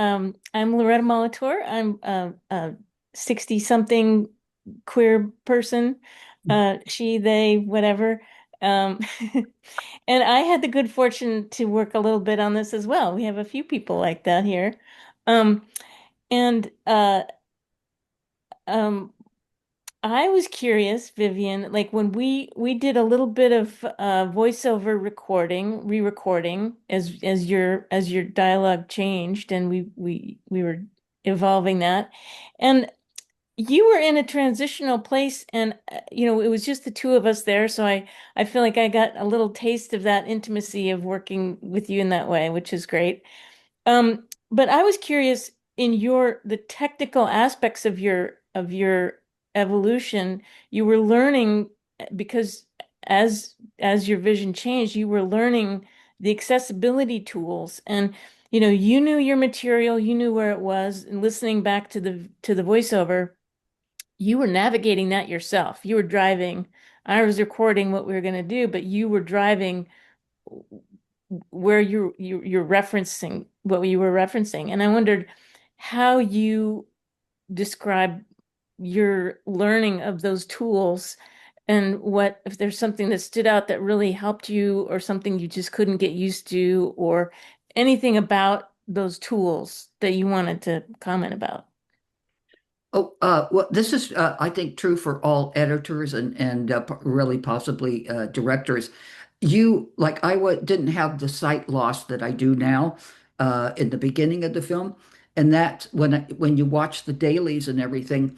Loretta Molitor. I'm a 60 something queer person. She, they, whatever. Um, and I had the good fortune to work a little bit on this as well. We have a few people like that here. Um, and um, I was curious, Vivian, like when we did a little bit of voiceover recording, re-recording as your dialogue changed, and we were evolving that, and you were in a transitional place, and it was just the two of us there, so I feel like I got a little taste of that intimacy of working with you in that way, which is great. But I was curious in the technical aspects of your evolution, you were learning because as your vision changed, you were learning the accessibility tools and you knew your material, you knew where it was, and listening back to the voiceover, you were navigating that yourself. You were driving. I was recording what we were going to do, but you were driving where you're referencing what you were referencing. And I wondered how you describe your learning of those tools and what if there's something that stood out that really helped you or something you just couldn't get used to or anything about those tools that you wanted to comment about. Oh, well, this is, I think, true for all editors and really possibly directors. Like didn't have the sight loss that I do now in the beginning of the film, and that when you watch the dailies and everything,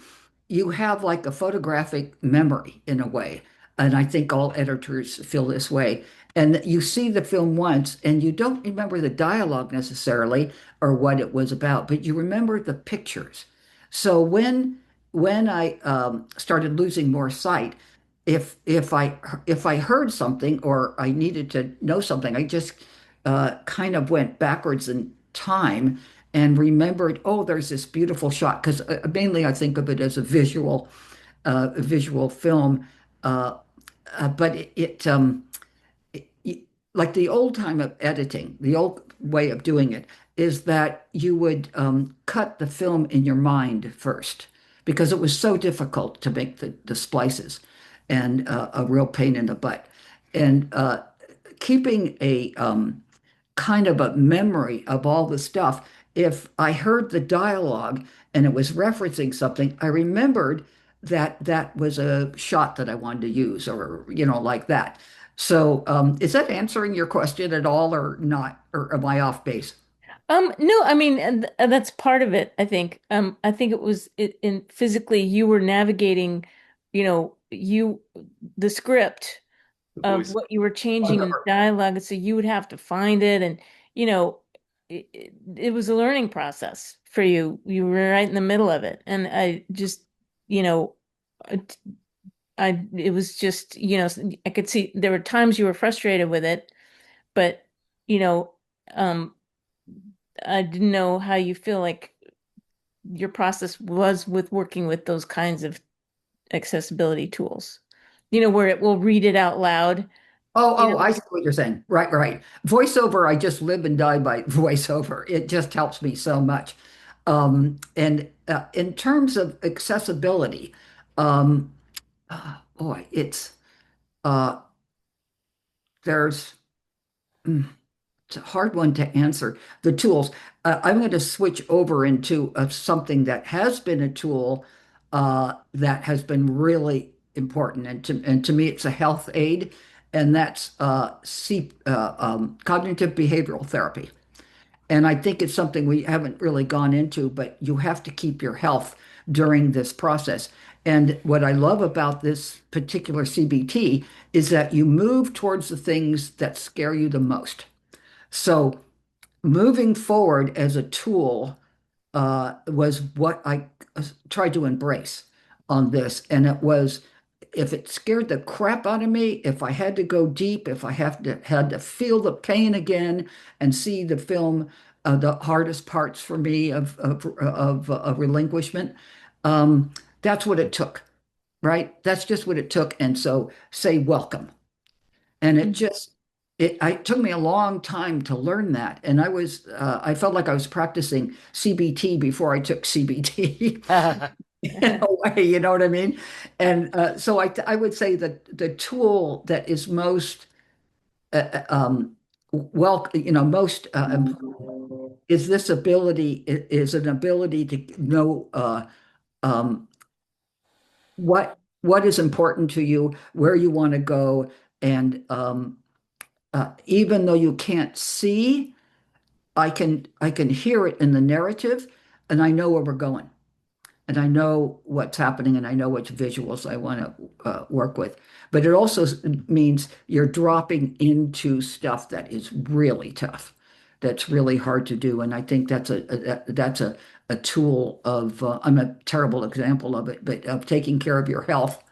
you have like a photographic memory in a way, and I think all editors feel this way. And you see the film once, and you don't remember the dialogue necessarily or what it was about, but you remember the pictures. So when I started losing more sight, if I heard something or I needed to know something, I just kind of went backwards in time and remembered, oh, there's this beautiful shot because mainly I think of it as a visual film, uh, but like the old time of editing, the old way of doing it, is that you would cut the film in your mind first because it was so difficult to make the splices and a real pain in the butt. And keeping a kind of a memory of all the stuff, if I heard the dialogue and it was referencing something, I remembered that that was a shot that I wanted to use or, like that. So, is that answering your question at all or not? Or am I off base? No, I mean, and that's part of it, I think. I think it was in physically you were navigating, the script The of voice. what you were changing in the dialogue, so you would have to find it, and it was a learning process for you. You were right in the middle of it, and I just, you know, it- it was just, I could see there were times you were frustrated with it, but you know, um, I didn't know how you feel like your process was with working with those kinds of accessibility tools. Where it will read it out loud. I see what you're saying. Right, right. Voiceover, I just live and die by voiceover. It just helps me so much. And in terms of accessibility, um, boy, uh, there's mm, it's a hard one to answer. The tools. I'm going to switch over into something that has been a tool that has been really important, and to me, it's a health aid, and that's cognitive behavioral therapy. And I think it's something we haven't really gone into, but you have to keep your health during this process. And what I love about this particular CBT is that you move towards the things that scare you the most. So moving forward as a tool was what I tried to embrace on this. And it was, if it scared the crap out of me, if I had to go deep, if I had to feel the pain again and see the film, the hardest parts for me of relinquishment, that's what it took, right? That's just what it took. And so say welcome. And it took me a long time to learn that. And I felt like I was practicing CBT before I took CBT in a way, you know what I mean? And so I would say that the tool that is most, most important is this ability, is an ability to know um, what is important to you, where you want to go, and even though you can't see, I can hear it in the narrative, and I know where we're going, and I know what's happening, and I know which visuals I want to work with. But it also means you're dropping into stuff that is really tough, that's really hard to do, and I think that's a tool of I'm a terrible example of it, but of taking care of your health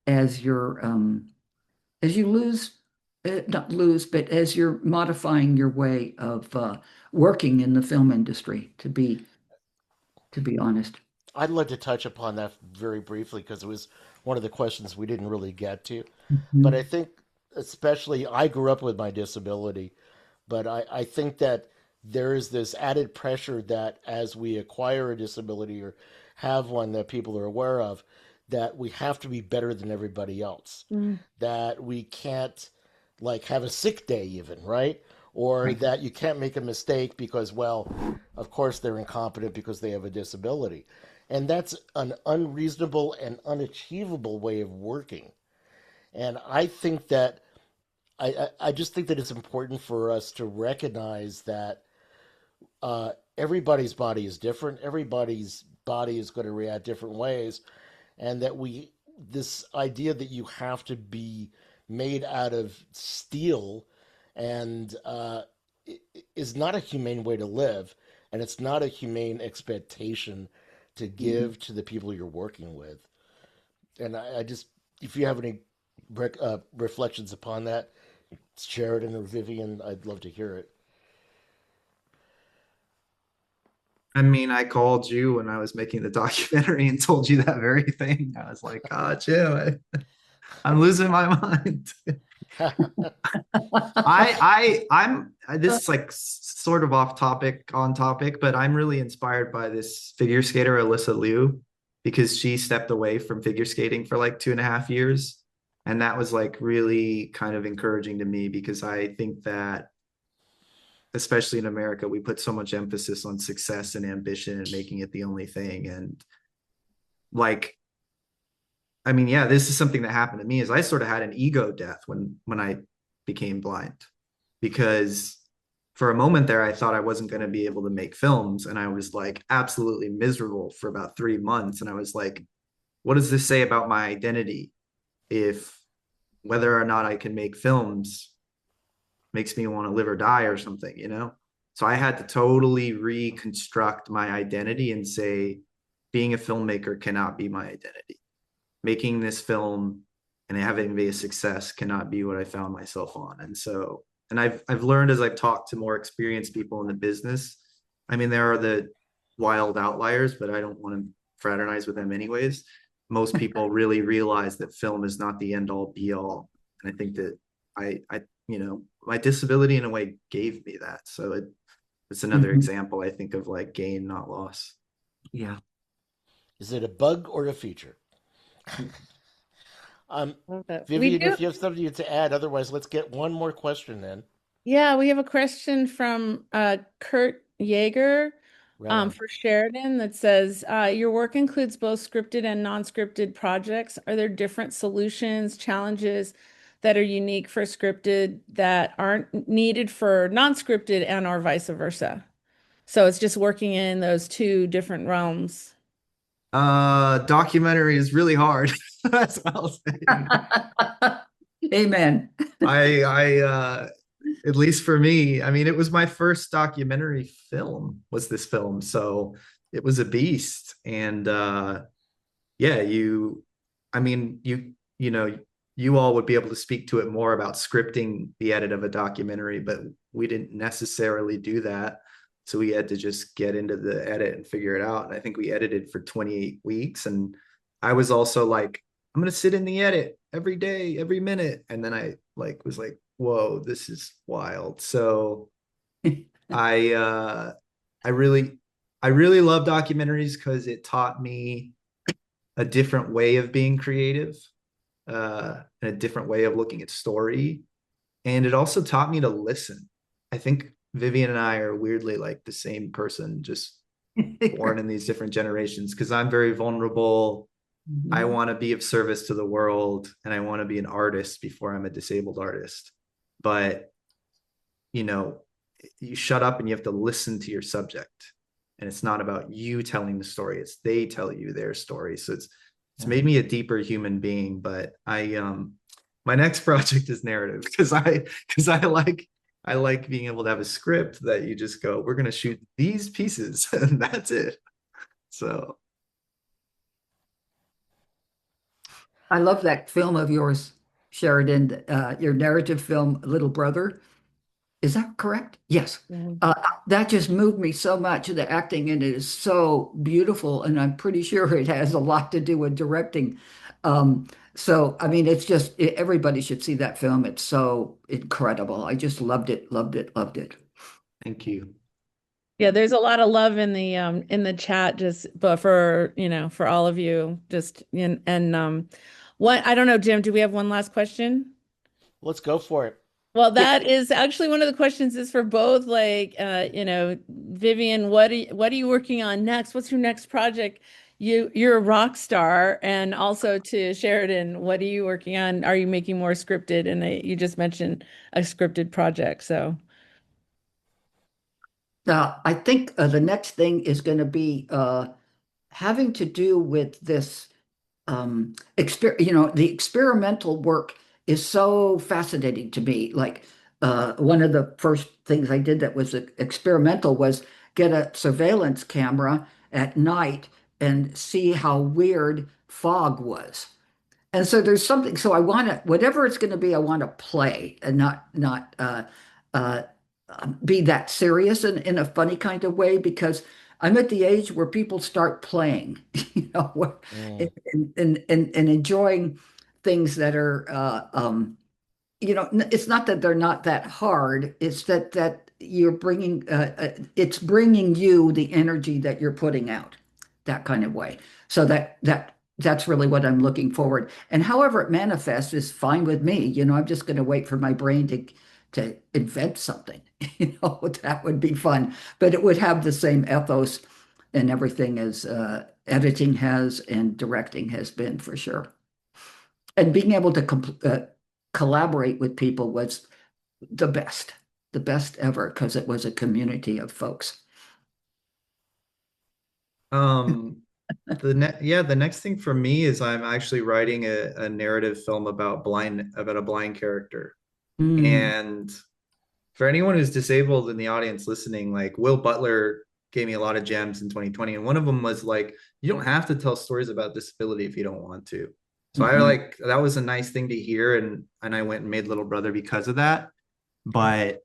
as you're as you lose, not lose, but as you're modifying your way of working in the film industry, to be honest. I'd like to touch upon that very briefly because it was one of the questions we didn't really get to. But I Mhm. think, especially, I grew up with my disability, but I think that there is this added pressure that as we acquire a disability or have one that people are aware of, that we have to be better than everybody else. Mm. That we can't like have a sick day even, right? Or Right. that you can't make a mistake because, well, of course they're incompetent because they have a disability. And that's an unreasonable and unachievable way of working. And I think that I just think that it's important for us to recognize that everybody's body is different. Everybody's body is going to react different ways, and that this idea that you have to be made out of steel and is not a humane way to live, and it's not a humane expectation to Mhm. give to the people you're working with. And I just, if you have any reflections upon that, Sheridan or Vivian, I'd love to hear it. I mean, I called you when I was making the documentary and told you that very thing. I was like, "Oh, Jim, I'm losing my mind." I'm this is like sort of off topic on topic, but I'm really inspired by this figure skater, Alyssa Liu, because she stepped away from figure skating for like 2.5 years. And that was like really kind of encouraging to me because I think that, especially in America, we put so much emphasis on success and ambition and making it the only thing. And like, I mean, yeah, this is something that happened to me is I sort of had an ego death when I became blind because for a moment there I thought I wasn't going to be able to make films and I was like absolutely miserable for about 3 months and I was like, what does this say about my identity if whether or not I can make films makes me want to live or die or something, you know? So I had to totally reconstruct my identity and say being a filmmaker cannot be my identity. Making this film and having it be a success cannot be what I found myself on. And so, and I've learned as I've talked to more experienced people in the business. I mean, there are the wild outliers, but I don't want to fraternize with them anyways. Most people really realize that film is not the end all be all. And I think that I you know, my disability in a way gave me that. So it's another example, I think, of like gain, not loss. Yeah. Is it a bug or a feature? We Vivien, do. if you have something to add, otherwise, let's get one more question then. Yeah, we have a question from Kurt Yeager Right on. for Sheridan that says, your work includes both scripted and non-scripted projects. Are there different solutions, challenges that are unique for scripted that aren't needed for non-scripted and or vice versa? So it's just working in those two different realms. Documentary is really hard. That's what I'll say. Amen. I at least for me, I mean, it was my first documentary film, was this film. So it was a beast. And yeah, I mean, you know, you all would be able to speak to it more about scripting the edit of a documentary, but we didn't necessarily do that. So we had to just get into the edit and figure it out. And I think we edited for 28 weeks. And I was also like, I'm going to sit in the edit every day, every minute. And then I like was like, whoa, this is wild. So I really love documentaries because it taught me a different way of being creative, and a different way of looking at story. And it also taught me to listen. I think Vivien and I are weirdly like the same person, just born in these different generations, because I'm very vulnerable. I want to be of service to the world and I want to be an artist before I'm a disabled artist. But, you know, you shut up and you have to listen to your subject. And it's not about you telling the story, it's they tell you their story. So it's made me a deeper human being. But my next project is narrative because I like being able to have a script that you just go, we're going to shoot these pieces and that's it. So I love that film of yours, Sheridan, your narrative film, Little Brother. Is that correct? Yes. That just moved me so much. The acting in it is so beautiful, and I'm pretty sure it has a lot to do with directing. So, I mean, it's just everybody should see that film. It's so incredible. I just loved it, loved it, loved it. thank you. Yeah, there's a lot of love in the chat, just but for for all of you, just and what I don't know, Jim, do we have one last question? Let's go for it. Well, that is actually one of the questions is for both, like Vivien, what are you working on next? What's your next project? You're a rock star, and also to Sheridan, what are you working on? Are you making more scripted? And you just mentioned a scripted project, so. I think the next thing is going to be having to do with this the experimental work is so fascinating to me. Like one of the first things I did that was experimental was get a surveillance camera at night and see how weird fog was. And so there's something, so I want to, whatever it's going to be, I want to play and not uh, be that serious in a funny kind of way, because I'm at the age where people start playing, Mm. and enjoying things that are, it's not that they're not that hard. It's that you're bringing, it's bringing you the energy that you're putting out, that kind of way. So that's really what I'm looking forward. And however it manifests is fine with me. I'm just going to wait for my brain to invent something. That would be fun, but it would have the same ethos and everything as editing has and directing has been for sure. And being able to collaborate with people was the best ever, because it was a community of folks. The next thing for me is I'm actually writing a narrative film about a blind character. And for anyone who's disabled in the audience listening, like Will Butler gave me a lot of gems in 2020, and one of them was like, you don't have to tell stories about disability if you don't want to. So that was a nice thing to hear, and I went and made Little Brother because of that. But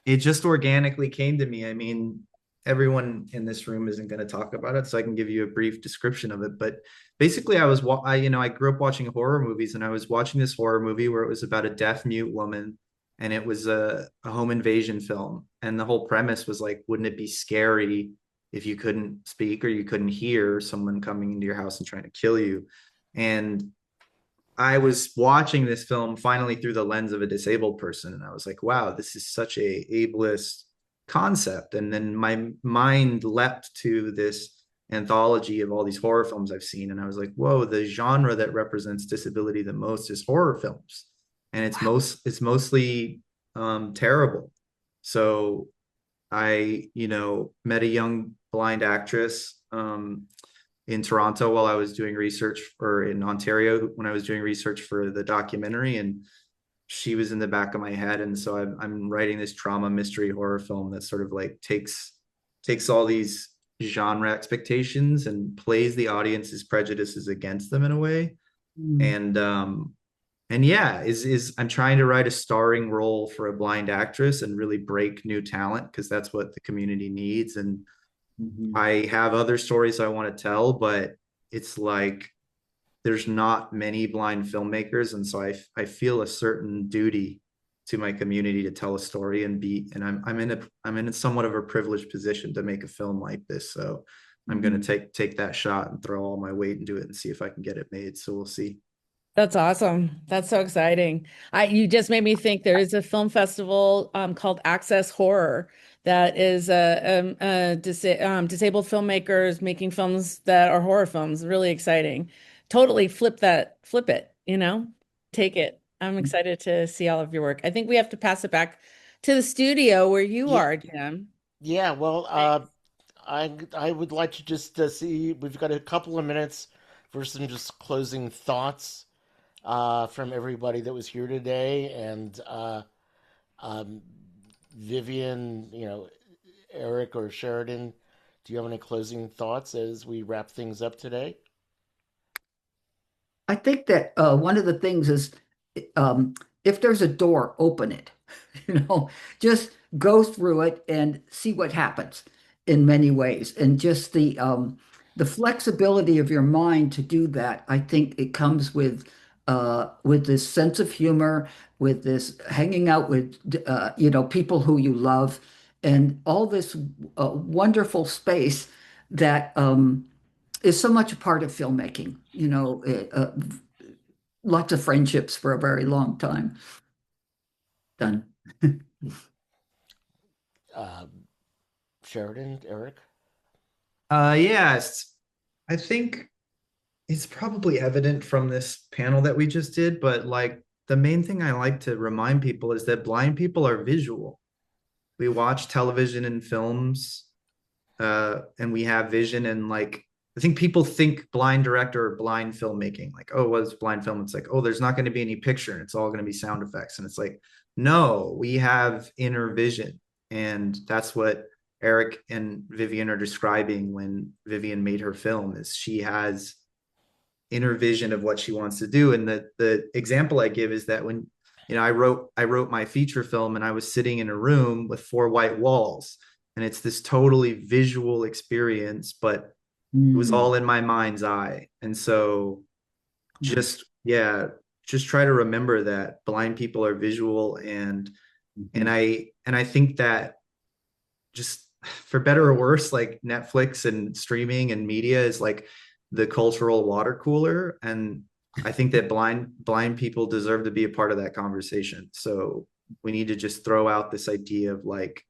it just organically came to me. I mean, everyone in this room isn't going to talk about it, so I can give you a brief description of it. But basically, I grew up watching horror movies, and I was watching this horror movie where it was about a deaf mute woman, and it was a home invasion film. And the whole premise was like, wouldn't it be scary if you couldn't speak or you couldn't hear someone coming into your house and trying to kill you? And I was watching this film finally through the lens of a disabled person, and I was like, wow, this is such a ableist concept. And then my mind leapt to this anthology of all these horror films I've seen, and I was like, whoa, the genre that represents disability the most is horror films, and it's mostly terrible. So I met a young blind actress in Toronto while I was doing research, or in Ontario when I was doing research for the documentary, and she was in the back of my head. And so I'm writing this trauma mystery horror film that sort of like takes all these genre expectations and plays the audience's prejudices against them in a way. And yeah, I'm trying to write a starring role for a blind actress and really break new talent, because that's what the community needs. And I have other stories I want to tell, but it's like there's not many blind filmmakers, and so I feel a certain duty to my community to tell a story and I'm in somewhat of a privileged position to make a film like this. So I'm going to take that shot and throw all my weight into it and see if I can get it made. So we'll see. That's awesome. That's so exciting. You just made me think there is a film festival called Access Horror that is disabled filmmakers making films that are horror films. Really exciting. Totally flip it, take it. I'm excited to see all of your work. I think we have to pass it back to the studio where you are, Jim. Yeah, well, I would like to just see, we've got a couple of minutes for some just closing thoughts from everybody that was here today. And Vivien, Eric or Sheridan, do you have any closing thoughts as we wrap things up today? I think that one of the things is, if there's a door, open it. Just go through it and see what happens in many ways. And just the flexibility of your mind to do that, I think it comes with this sense of humor, with this hanging out with people who you love, and all this wonderful space that is so much a part of filmmaking. Lots of friendships for a very long time. Done. Sheridan, Eric? Yes, I think it's probably evident from this panel that we just did, but like the main thing I like to remind people is that blind people are visual. We watch television and films, and we have vision, and like I think people think blind director or blind filmmaking, like, oh, what's blind film? It's like, oh, there's not going to be any picture and it's all going to be sound effects. And it's like, no, we have inner vision. And that's what Eric and Vivien are describing when Vivien made her film, is she has inner vision of what she wants to do. And the example I give is that when I wrote my feature film, and I was sitting in a room with 4 white walls, and it's this totally visual experience, but it was all in my mind's eye. And so just just try to remember that blind people are visual, and I think that, just for better or worse, like Netflix and streaming and media is like the cultural water cooler, and I think that blind people deserve to be a part of that conversation. So we need to just throw out this idea of like,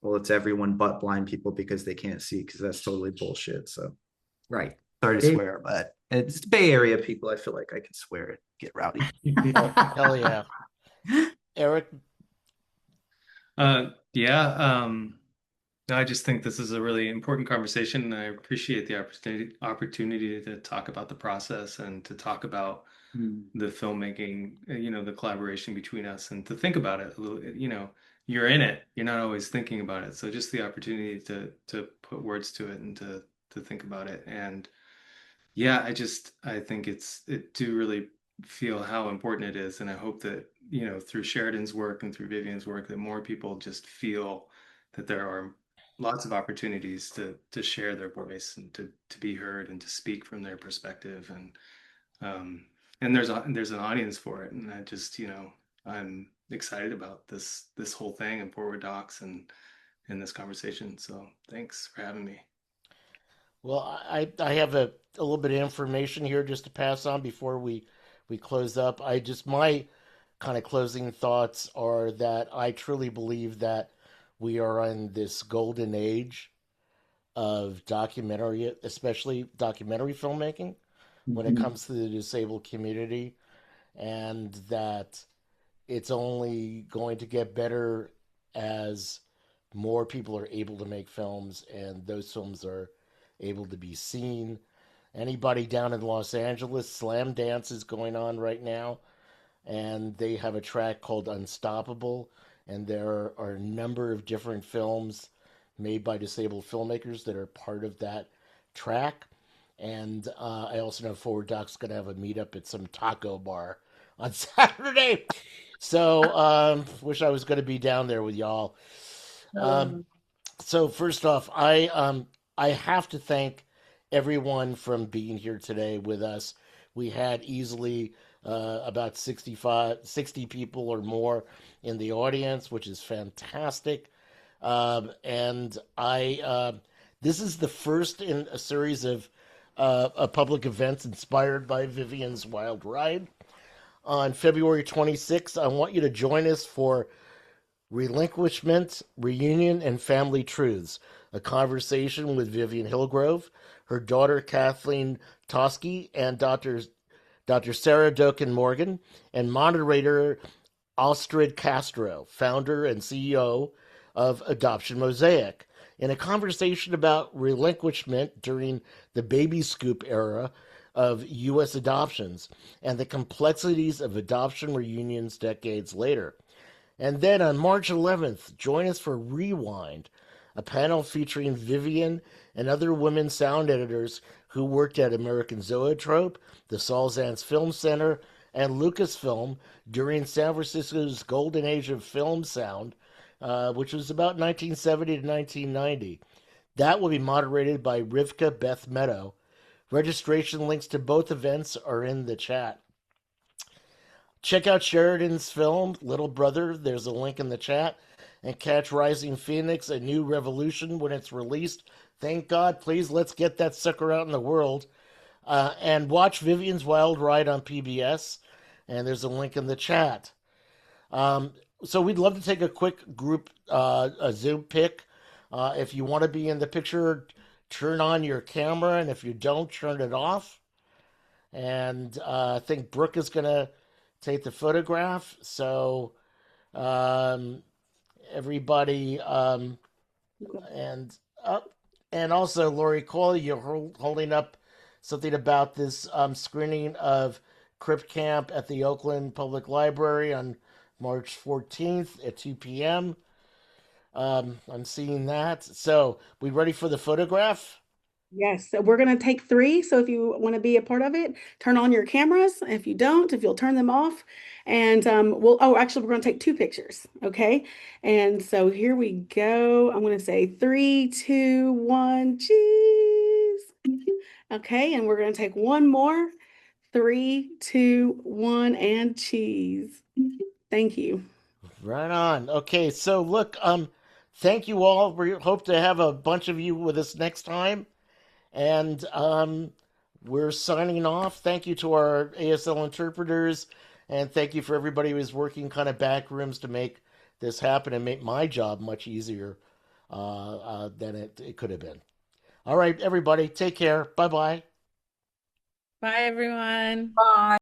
well, it's everyone but blind people because they can't see, because that's totally bullshit. So Right. sorry to swear, but it's Bay Area people. I feel like I can swear and get rowdy. Hell yeah. Eric? Yeah. No, I just think this is a really important conversation, and I appreciate the opportunity to talk about the process and to talk about the filmmaking, the collaboration between us, and to think about it a little. You're in it. You're not always thinking about it. So just the opportunity to put words to it and to think about it. And yeah, I think it do really feel how important it is. And I hope that, through Sheridan's work and through Vivien's work, that more people just feel that there are lots of opportunities to share their voice and to be heard and to speak from their perspective. And there's an audience for it. And I just, I'm excited about this whole thing and Forward Docs and this conversation. So thanks for having me. Well, I have a little bit of information here just to pass on before we close up. My kind of closing thoughts are that I truly believe that we are in this golden age of documentary, especially documentary filmmaking, when it comes to the disabled community, and that it's only going to get better as more people are able to make films and those films are able to be seen. Anybody down in Los Angeles, Slam Dance is going on right now, and they have a track called Unstoppable, and there are a number of different films made by disabled filmmakers that are part of that track. And I also know Forward Doc's going to have a meetup at some taco bar on Saturday. So wish I was going to be down there with y'all. So first off, I have to thank everyone from being here today with us. We had easily about 60 people or more in the audience, which is fantastic. And this is the first in a series of public events inspired by Vivien's Wild Ride. On February 26th, I want you to join us for Relinquishment, Reunion, and Family Truths, a conversation with Vivien Hillgrove, her daughter Kathleen Toski, and Dr. Sarah Doken Morgan, and moderator Astrid Castro, founder and CEO of Adoption Mosaic, in a conversation about relinquishment during the baby scoop era of U.S. adoptions and the complexities of adoption reunions decades later. And then on March 11th, join us for Rewind, a panel featuring Vivien and other women sound editors who worked at American Zoetrope, the Saul Zaentz Film Center, and Lucasfilm during San Francisco's golden age of film sound, which was about 1970 to 1990. That will be moderated by Rivka Beth Meadow. Registration links to both events are in the chat. Check out Sheridan's film, Little Brother. There's a link in the chat. And catch Rising Phoenix, A New Revolution, when it's released. Thank God. Please, let's get that sucker out in the world. And watch Vivien's Wild Ride on PBS. And there's a link in the chat. So we'd love to take a quick group a Zoom pic. If you want to be in the picture, turn on your camera. And if you don't, turn it off. And I think Brooke is going to take the photograph. So everybody, and also Lori Cole, you're holding up something about this screening of Crip Camp at the Oakland Public Library on March 14th at 2 p.m. I'm seeing that. So we ready for the photograph? Yes, so we're going to take 3. So if you want to be a part of it, turn on your cameras. If you don't, if you'll turn them off, and actually, we're going to take 2 pictures. Okay. And so here we go. I'm going to say 3, 2, 1, cheese. Okay. And we're going to take one more. 3, 2, 1, and cheese. Thank you. Right on. Okay, so look, thank you all. We hope to have a bunch of you with us next time. And we're signing off. Thank you to our ASL interpreters, and thank you for everybody who's working back rooms to make this happen and make my job much easier than it could have been. All right, everybody, take care. Bye-bye. Bye, everyone. Bye.